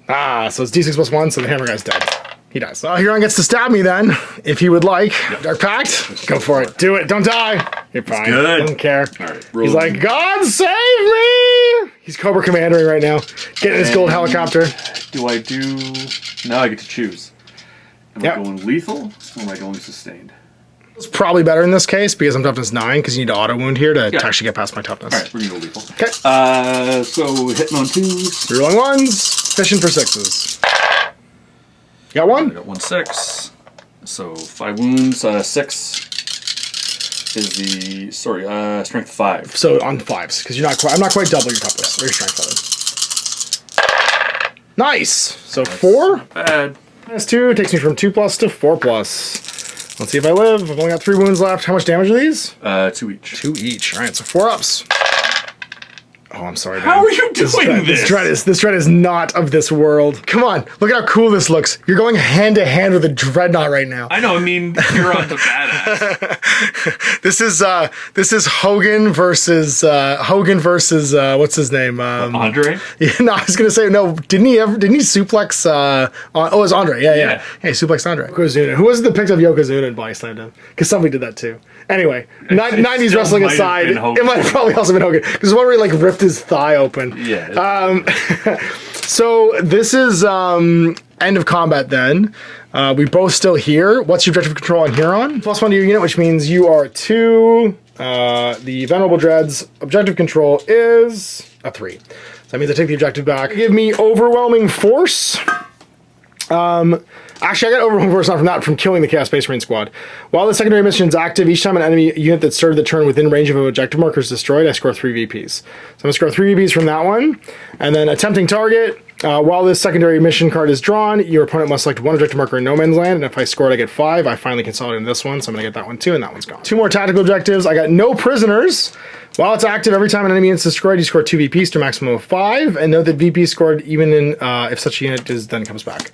Speaker 1: Ah, so it's d6 +1, so the hammer guy's dead. He dies. Well, Huron gets to stab me then, if he would like. Yep. Dark Pact? Go for it. Do it. Don't die. You're fine.
Speaker 2: Good.
Speaker 1: Doesn't care.
Speaker 2: All right.
Speaker 1: He's like, God save me! He's Cobra Commandering right now. Getting his gold helicopter.
Speaker 2: Do I do... Now I get to choose. Am
Speaker 1: Yep.
Speaker 2: I going lethal or am I going sustained?
Speaker 1: It's probably better in this case because I'm toughness 9 because you need to auto wound here to actually get past my toughness.
Speaker 2: All right, we're going to go lethal.
Speaker 1: Okay.
Speaker 2: So hitting on 2s.
Speaker 1: Rerolling 1s, fishing for 6s. You got 1?
Speaker 2: I got 1 6. So 5 wounds. 6 is the strength 5.
Speaker 1: So on 5s because I'm not quite double your toughness or your strength level. Nice. So 4.
Speaker 2: Not bad.
Speaker 1: -2 takes me from 2+ to 4+. Let's see if I live. I've only got 3 wounds left. How much damage are these?
Speaker 2: 2 each.
Speaker 1: 2 each. All right, so 4 ups. Oh, I'm sorry, man.
Speaker 2: How are you doing this?
Speaker 1: This dread is not of this world. Come on, look at how cool this looks. You're going hand to hand with a dreadnought right now.
Speaker 2: I know. I mean, you're on the badass.
Speaker 1: This is Hogan versus what's his name?
Speaker 2: Andre.
Speaker 1: Yeah, no, I was gonna say no. Didn't he suplex? It was Andre. Yeah. Hey, suplex Andre. Yokozuna. Who was it that picked up Yokozuna and body slammed him? Because somebody did that too. Anyway, 90s wrestling aside, it might have probably also been Hogan. Because one where he like ripped his thigh open.
Speaker 2: Yeah.
Speaker 1: So this is end of combat then. We both still here. What's your objective control on Huron? +1 to your unit, which means you are 2. The Venerable Dread's objective control is a 3. So that means I take the objective back. Give me overwhelming force. Actually, I got overwhelming force not from that, from killing the Chaos Space Marine squad. While the secondary mission is active, each time an enemy unit that started the turn within range of an objective marker is destroyed, I score 3 VPs. So I'm going to score 3 VPs from that one. And then attempting target, While this secondary mission card is drawn, your opponent must select one objective marker in no man's land, and if I score it, I get 5. I finally consolidated this one, so I'm going to get that one too, and that one's gone. 2 more tactical objectives. I got no prisoners. While it's active, every time an enemy unit is destroyed, you score 2 VPs to a maximum of 5, and note that VP scored even in if such a unit then comes back.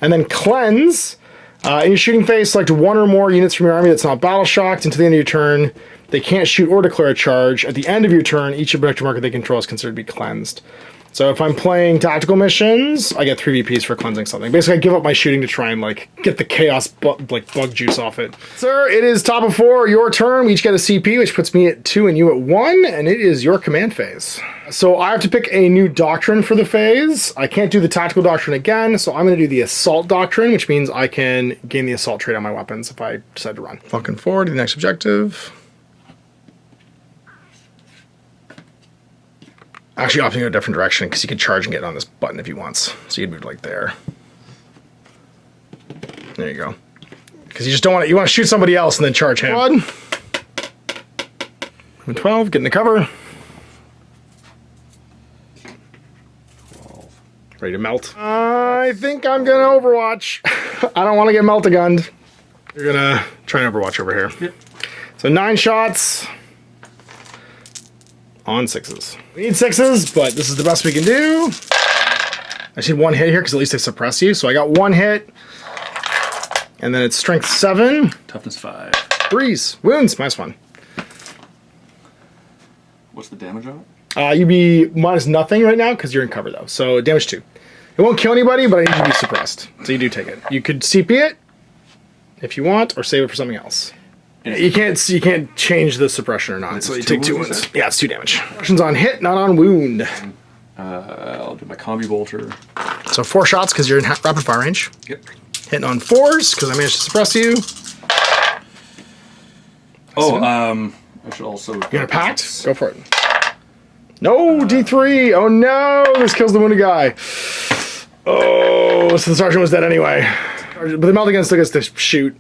Speaker 1: And then cleanse. In your shooting phase, select 1 or more units from your army that's not battle shocked until the end of your turn. They can't shoot or declare a charge. At the end of your turn, each objective marker they control is considered to be cleansed. So if I'm playing tactical missions, I get 3 VPs for cleansing something. Basically, I give up my shooting to try and like get the chaos bug juice off it. Sir, it is top of 4, your turn. We each get a CP, which puts me at 2 and you at 1, and it is your command phase. So I have to pick a new doctrine for the phase. I can't do the tactical doctrine again, so I'm going to do the assault doctrine, which means I can gain the assault trait on my weapons if I decide to run. Fucking forward to the next objective. Actually opting in a different direction because you can charge and get on this button if he wants. So you'd move like there. There you go. Because you just don't want to, you want to shoot somebody else and then charge him. 1. 12, get in the cover. 12. Ready to melt. I think I'm going to Overwatch. I don't want to get melt-a-gunned. You're going to try and Overwatch over here. Yep. So 9 shots. On 6s. We need 6s, but this is the best we can do. I just need 1 hit here because at least they suppress you. So I got 1 hit. And then it's strength 7.
Speaker 2: Toughness 5.
Speaker 1: 3s. Wounds. -1.
Speaker 2: What's the damage on it?
Speaker 1: You'd be minus nothing right now because you're in cover though. So damage 2. It won't kill anybody, but I need you to be suppressed. So you do take it. You could CP it if you want, or save it for something else. You can't change the suppression or not, so you take 2 wounds. Yeah, it's 2 damage. Suppression's on hit, not on wound.
Speaker 2: I'll do my combi bolter.
Speaker 1: So 4 shots because you're in rapid fire range.
Speaker 2: Yep.
Speaker 1: Hitting on 4s because I managed to suppress you.
Speaker 2: Oh, I should also.
Speaker 1: You gonna pact? Go for it. No, D3. Oh no, this kills the wounded guy. Oh, so the sergeant was dead anyway. But the melting gun still gets to shoot.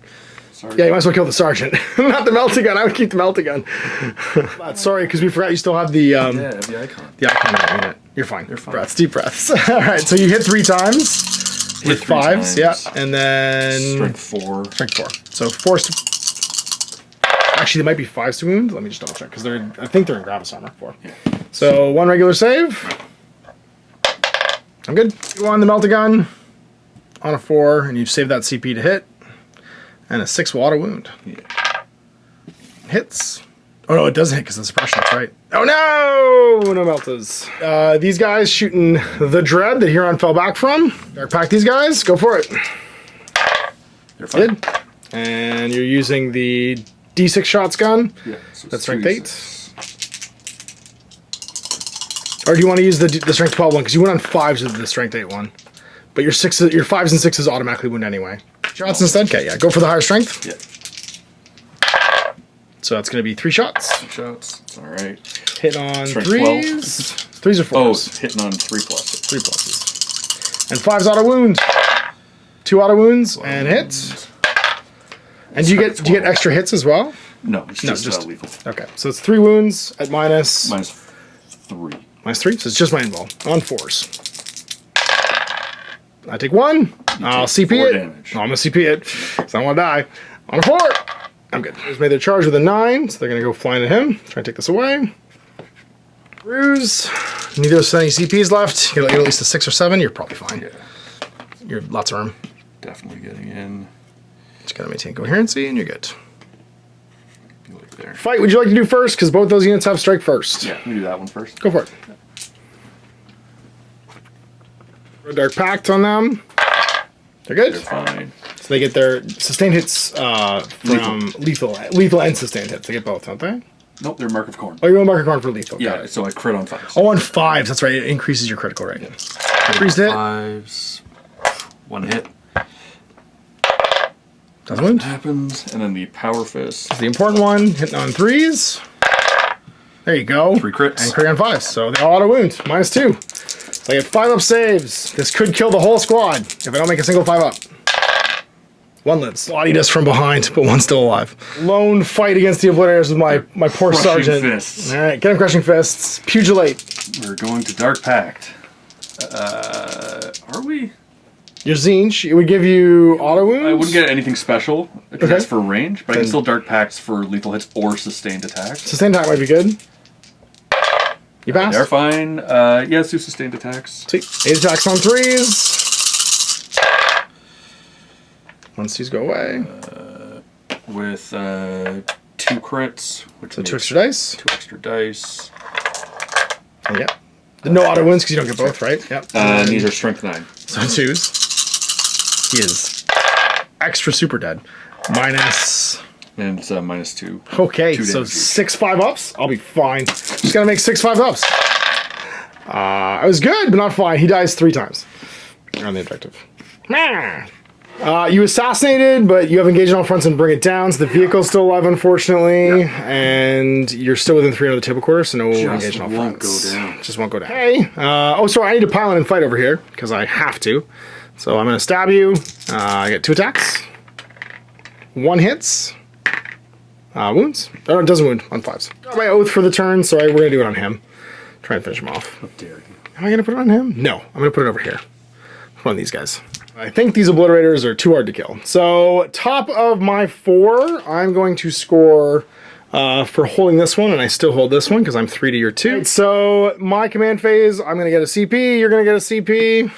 Speaker 1: Yeah, you might as well kill the sergeant. Not the melting gun. I would keep the melting gun. Sorry, because we forgot you still have the
Speaker 2: the icon.
Speaker 1: The icon on the unit. You're fine.
Speaker 2: You're fine.
Speaker 1: Breaths, deep breaths. All right, so you hit 3 times. Hit 5s, yeah, and then
Speaker 2: strength 4.
Speaker 1: Strength 4. So 4s to. Actually, there might be 5s to wound. Let me just double check because I think they're in Gravis armor 4. Yeah. So 1 regular save. I'm good. You on the melting gun on a 4, and you save that CP to hit. And a 6 will auto wound.
Speaker 2: Yeah.
Speaker 1: Hits. Oh no, it doesn't hit because of the suppression, that's right. Oh no! No meltas. These guys shooting the Dread that Huron fell back from. Dark Pact these guys, go for it.
Speaker 2: You're fine.
Speaker 1: Good. And you're using the D6 shots gun.
Speaker 2: Yeah. So
Speaker 1: that's strength 8. Or do you want to use the strength 12 one? Because you went on 5s with the strength 8 one. But your 5s and 6s automatically wound anyway. Shots instead? Okay, yeah. Go for the higher strength.
Speaker 2: Yeah.
Speaker 1: So that's going to be 3 shots.
Speaker 2: 3 shots. It's all right.
Speaker 1: Hit on
Speaker 2: strength
Speaker 1: 3s. 3s or 4s?
Speaker 2: Oh, hitting on 3 pluses.
Speaker 1: 3 pluses. And 5's auto wound. 2 auto wounds and hits. And do you get extra hits as well?
Speaker 2: No, it's just lethal.
Speaker 1: Okay, so it's 3 wounds at minus
Speaker 2: 3.
Speaker 1: Minus 3, so it's just my invul on 4s. I take 1. I'll CP it.
Speaker 2: Damage.
Speaker 1: No, I'm gonna CP it, because I don't want to die. On a 4, I'm good. Just made their charge with a 9, so they're gonna go flying at him. Try and take this away. Bruise. Neither of us have any CPs left. You're at least a 6 or 7. You're probably fine.
Speaker 2: Yeah.
Speaker 1: You're lots of room.
Speaker 2: Definitely getting in.
Speaker 1: Just gotta maintain coherency, and you're good.
Speaker 2: Be like there.
Speaker 1: Fight. Would you like to do first? Because both those units have strike first.
Speaker 2: Yeah, we do that one first.
Speaker 1: Go for it. Dark Pact on them. They're good.
Speaker 2: They're fine.
Speaker 1: So they get their sustained hits from lethal and sustained hits. They get both, don't they?
Speaker 2: Nope, they're Mark of Corn.
Speaker 1: Oh, you're on Mark of Corn for lethal.
Speaker 2: Yeah, so I crit on 5s.
Speaker 1: Oh, on 5s. That's right. It increases your critical rate.
Speaker 2: Yeah.
Speaker 1: 3's hit.
Speaker 2: 5s. 1 hit.
Speaker 1: Doesn't wound.
Speaker 2: Happens, and then the Power Fist.
Speaker 1: That's the important one. Hitting on 3s. There you go.
Speaker 2: 3 crits.
Speaker 1: And crit on 5s. So they all auto wound. -2. So I get 5 up saves. This could kill the whole squad if I don't make a single 5 up. 1 lives. Bodied us from behind, but 1's still alive. Lone fight against the Obliterators with my poor
Speaker 2: Crushing
Speaker 1: sergeant.
Speaker 2: fists.
Speaker 1: All right, get him crushing fists. Pugilate.
Speaker 2: We're going to Dark Pact. Are we?
Speaker 1: Your Zinch, it would give you auto wounds.
Speaker 2: I wouldn't get anything special because that's for range, but I can still Dark Pacts for lethal hits or sustained attacks.
Speaker 1: Sustained attack might be good. You pass?
Speaker 2: They're fine. Yeah, let's do sustained attacks.
Speaker 1: Sweet. 8 attacks on 3s. Once these go away.
Speaker 2: With 2 crits. Which
Speaker 1: So 2 extra dice.
Speaker 2: 2 extra dice.
Speaker 1: Oh, yeah. No auto wounds because you don't get both, right? Yep.
Speaker 2: And these are strength 9.
Speaker 1: So 2s. He is extra super dead. Minus.
Speaker 2: And it's -2.
Speaker 1: Okay,
Speaker 2: 2
Speaker 1: so
Speaker 2: damage each.
Speaker 1: 6 5-ups. I'll be fine. Just gotta make 6 5-ups. I was good, but not fine. He dies 3 times. You're on the objective. You assassinated, but you have engaged on all fronts and bring it down. So the vehicle's still alive, unfortunately, and you're still within 3 of the table quarter, so no engagement on all
Speaker 2: won't
Speaker 1: fronts.
Speaker 2: go down.
Speaker 1: Just won't go down. Hey, oh, sorry, I need to pile in and fight over here because I have to. So I'm gonna stab you. I get 2 attacks. 1 hits. Wounds. Oh, it doesn't wound on 5s. Got my oath for the turn, so we're gonna do it on him. Try and finish him off.
Speaker 2: How dare you.
Speaker 1: Am I gonna put it on him? No, I'm gonna put it over here. Put on these guys. I think these obliterators are too hard to kill. So top of my 4, I'm going to score for holding this one, and I still hold this one because I'm 3 to your 2. Right, so my command phase, I'm gonna get a CP. You're gonna get a CP.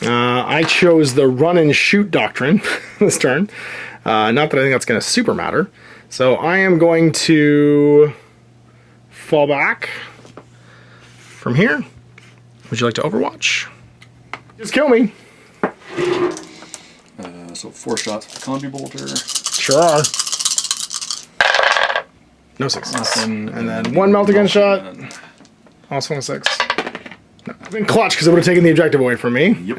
Speaker 1: I chose the run and shoot doctrine this turn. Not that I think that's going to super matter. So I am going to fall back from here. Would you like to overwatch? Just kill me.
Speaker 2: So 4 shots with the combi bolter.
Speaker 1: Sure are. No 6.
Speaker 2: Nothing.
Speaker 1: And then 1 melt again shot. Also on a 6. No, I've been clutch because it would have taken the objective away from me.
Speaker 2: Yep.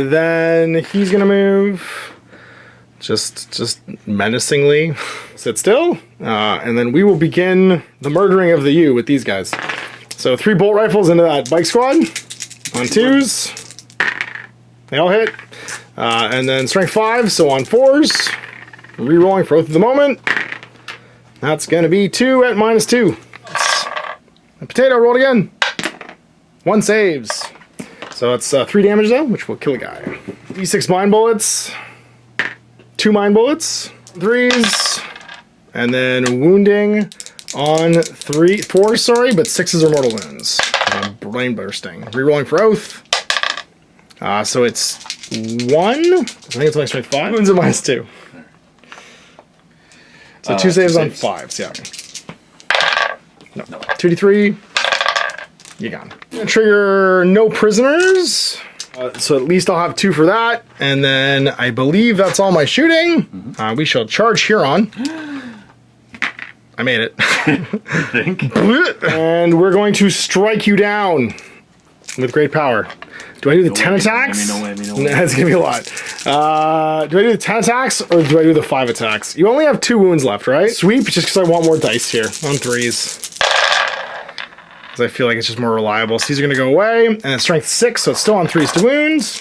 Speaker 1: Then he's gonna move. Just menacingly sit still, and then we will begin the murdering of the U with these guys. So 3 bolt rifles into that bike squad on 2s. They all hit, and then strength 5. So on 4s, re-rolling for oath of the moment. That's gonna be 2 at -2. A potato rolled again. 1 saves. So it's 3 damage though, which will kill a guy. D6 mine bullets. 2 mine bullets. 3s. And then wounding on 4, sorry, but 6s are mortal wounds. Brain bursting. Rerolling for oath. So it's 1. I think it's only strength 5. Wounds at -2. So 2 saves on 5s, yeah. No. 2d3. You gone. Trigger no prisoners. So at least I'll have 2 for that. And then I believe that's all my shooting. We shall charge Huron. I made it.
Speaker 2: I think.
Speaker 1: And we're going to strike you down with great power. Do I do the 10 attacks?
Speaker 2: No way.
Speaker 1: That's going to be a lot. Do I do the 10 attacks or do I do the 5 attacks? You only have 2 wounds left, right? Sweep, just because I want more dice here on 3s. I feel like it's just more reliable. So these are going to go away. And then strength 6, so it's still on 3s to wounds.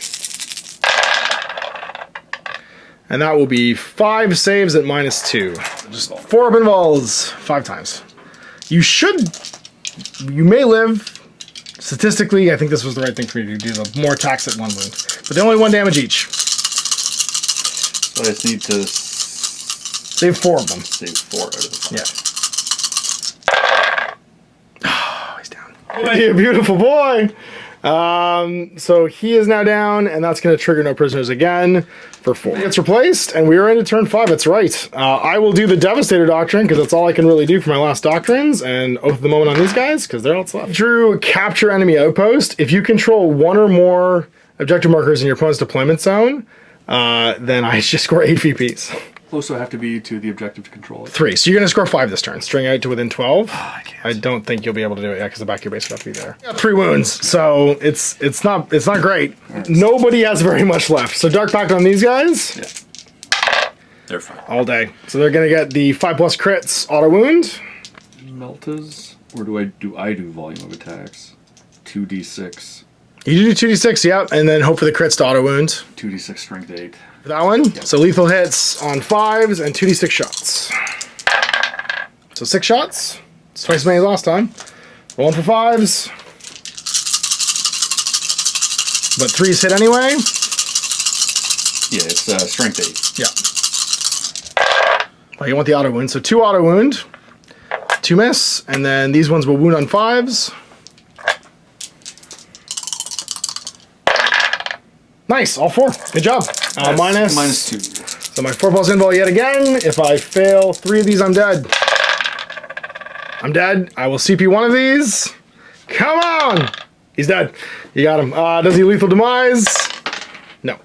Speaker 1: And that will be 5 saves at -2. Just 4 open balls 5 times. You may live. Statistically, I think this was the right thing for you to do. The more attacks at 1 wound. But they're only 1 damage each.
Speaker 2: So I just need to
Speaker 1: Save 4 of them.
Speaker 2: save 4 out of the 5.
Speaker 1: Yeah. You beautiful boy. So he is now down, and that's going to trigger no prisoners again for 4. It gets replaced, and we are into turn 5. That's right. I will do the Devastator Doctrine, because that's all I can really do for my last doctrines, and Oath of the Moment on these guys, because they're all that's left. Drew Capture Enemy Outpost. If you control 1 or more objective markers in your opponent's deployment zone, then I just score 8 VPs.
Speaker 2: Also have to be to the objective to control it.
Speaker 1: 3. So you're going to score 5 this turn. String out to within 12.
Speaker 2: I can't.
Speaker 1: I don't think you'll be able to do it, because the back of your base would have to be there. Got 3 wounds, so it's not great. Nobody has very much left. So Dark Pact on these guys.
Speaker 2: Yeah. They're fine.
Speaker 1: All day. So they're going to get the 5+ crits auto wound.
Speaker 2: Meltas? Or do I do volume of attacks? 2d6.
Speaker 1: You do 2d6, yeah, and then hope for the crits to auto wound.
Speaker 2: 2d6 strength 8.
Speaker 1: For that one. Yep. So lethal hits on 5s and 2d6 shots. So 6 shots. It's twice as many as last time. Rolling for 5s. But 3s hit anyway.
Speaker 2: Yeah, it's strength 8.
Speaker 1: Yeah. Well, you want the auto wound. So 2 auto wound, 2 miss, and then these ones will wound on 5s. Nice, all 4. Good job.
Speaker 2: Minus 2.
Speaker 1: So my 4 pulse invul yet again. If I fail 3 of these, I'm dead. I'm dead. I will CP 1 of these. Come on! He's dead. You got him. Does he lethal demise? No.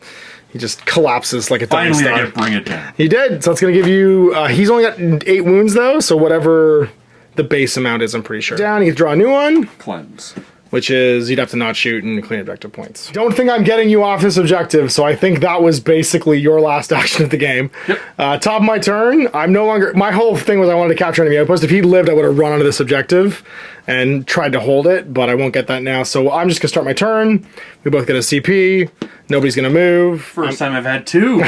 Speaker 1: He just collapses like a dying star.
Speaker 2: Finally, I get bring it down.
Speaker 1: He did. So it's going to give you... he's only got 8 wounds, though, so whatever the base amount is, I'm pretty sure. Down, you draw a new one.
Speaker 2: Cleanse.
Speaker 1: Which is, you'd have to not shoot and clean objective points. Don't think I'm getting you off this objective, so I think that was basically your last action of the game.
Speaker 2: Yep.
Speaker 1: Top of my turn, I'm no longer... My whole thing was I wanted to capture enemy outpost. If he lived, I would have run onto this objective and tried to hold it, but I won't get that now. So I'm just going to start my turn. We both get a CP. Nobody's going to move.
Speaker 2: First time I've had 2.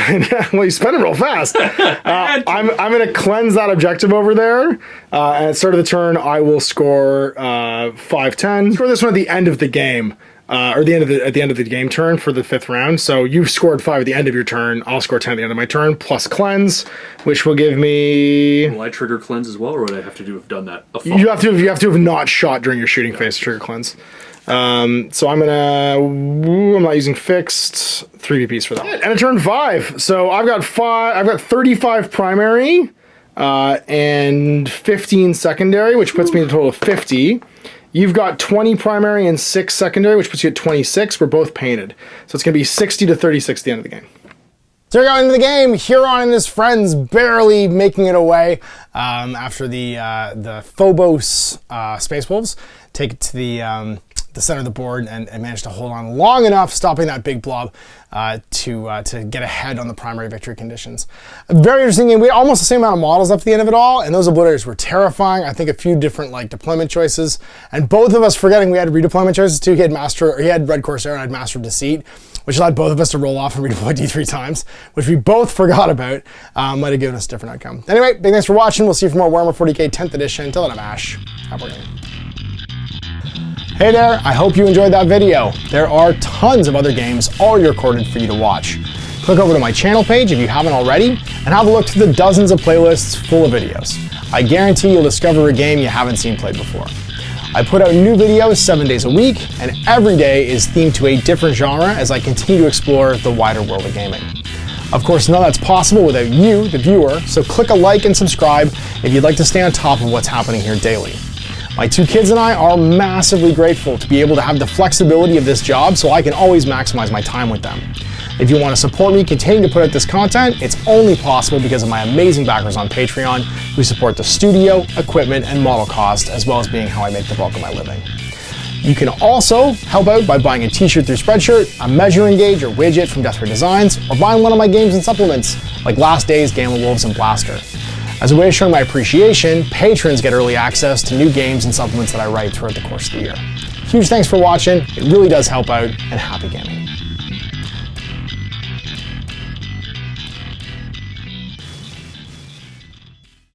Speaker 1: Well, you spend it real fast. I'm going to cleanse that objective over there. And at the start of the turn, I will score 5-10. Score this one at the end of the game. Or at the end of the game turn for the 5th round. So you've scored 5 at the end of your turn. I'll score 10 at the end of my turn, plus cleanse, which will give me...
Speaker 2: Will I trigger cleanse as well, or would I have to have done that?
Speaker 1: You have to have not shot during your shooting phase to trigger cleanse. So I'm not using fixed, 3 VPs for that. And a turn 5. So I've got 35 primary, and 15 secondary, which puts me at a total of 50. You've got 20 primary and 6 secondary, which puts you at 26. We're both painted. So it's going to be 60 to 36 at the end of the game. So we're going into the game. Huron and his friends barely making it away after the Phobos Space Wolves take it to the center of the board and manage to hold on long enough, stopping that big blob to get ahead on the primary victory conditions. A very interesting game. We had almost the same amount of models up at the end of it all, and those obliterators were terrifying. I think a few different deployment choices, and both of us forgetting we had redeployment choices too. He had Red Corsair and I had Master of Deceit, which allowed both of us to roll off and redeploy D3 times, which we both forgot about. Might have given us a different outcome. Anyway, big thanks for watching. We'll see you for more Warhammer 40k 10th edition. Until then, I'm Ash. Have a good game. Hey there, I hope you enjoyed that video. There are tons of other games already recorded for you to watch. Click over to my channel page if you haven't already, and have a look through the dozens of playlists full of videos. I guarantee you'll discover a game you haven't seen played before. I put out new videos 7 days a week, and every day is themed to a different genre as I continue to explore the wider world of gaming. Of course, none of that's possible without you, the viewer, so click a like and subscribe if you'd like to stay on top of what's happening here daily. My 2 kids and I are massively grateful to be able to have the flexibility of this job so I can always maximize my time with them. If you want to support me continuing to put out this content, it's only possible because of my amazing backers on Patreon who support the studio, equipment, and model cost, as well as being how I make the bulk of my living. You can also help out by buying a t-shirt through Spreadshirt, a measuring gauge or widget from Death Ray Designs, or buying one of my games and supplements like Last Days, Gamma Wolves, and Blaster. As a way of showing my appreciation, patrons get early access to new games and supplements that I write throughout the course of the year. Huge thanks for watching, it really does help out, and happy gaming.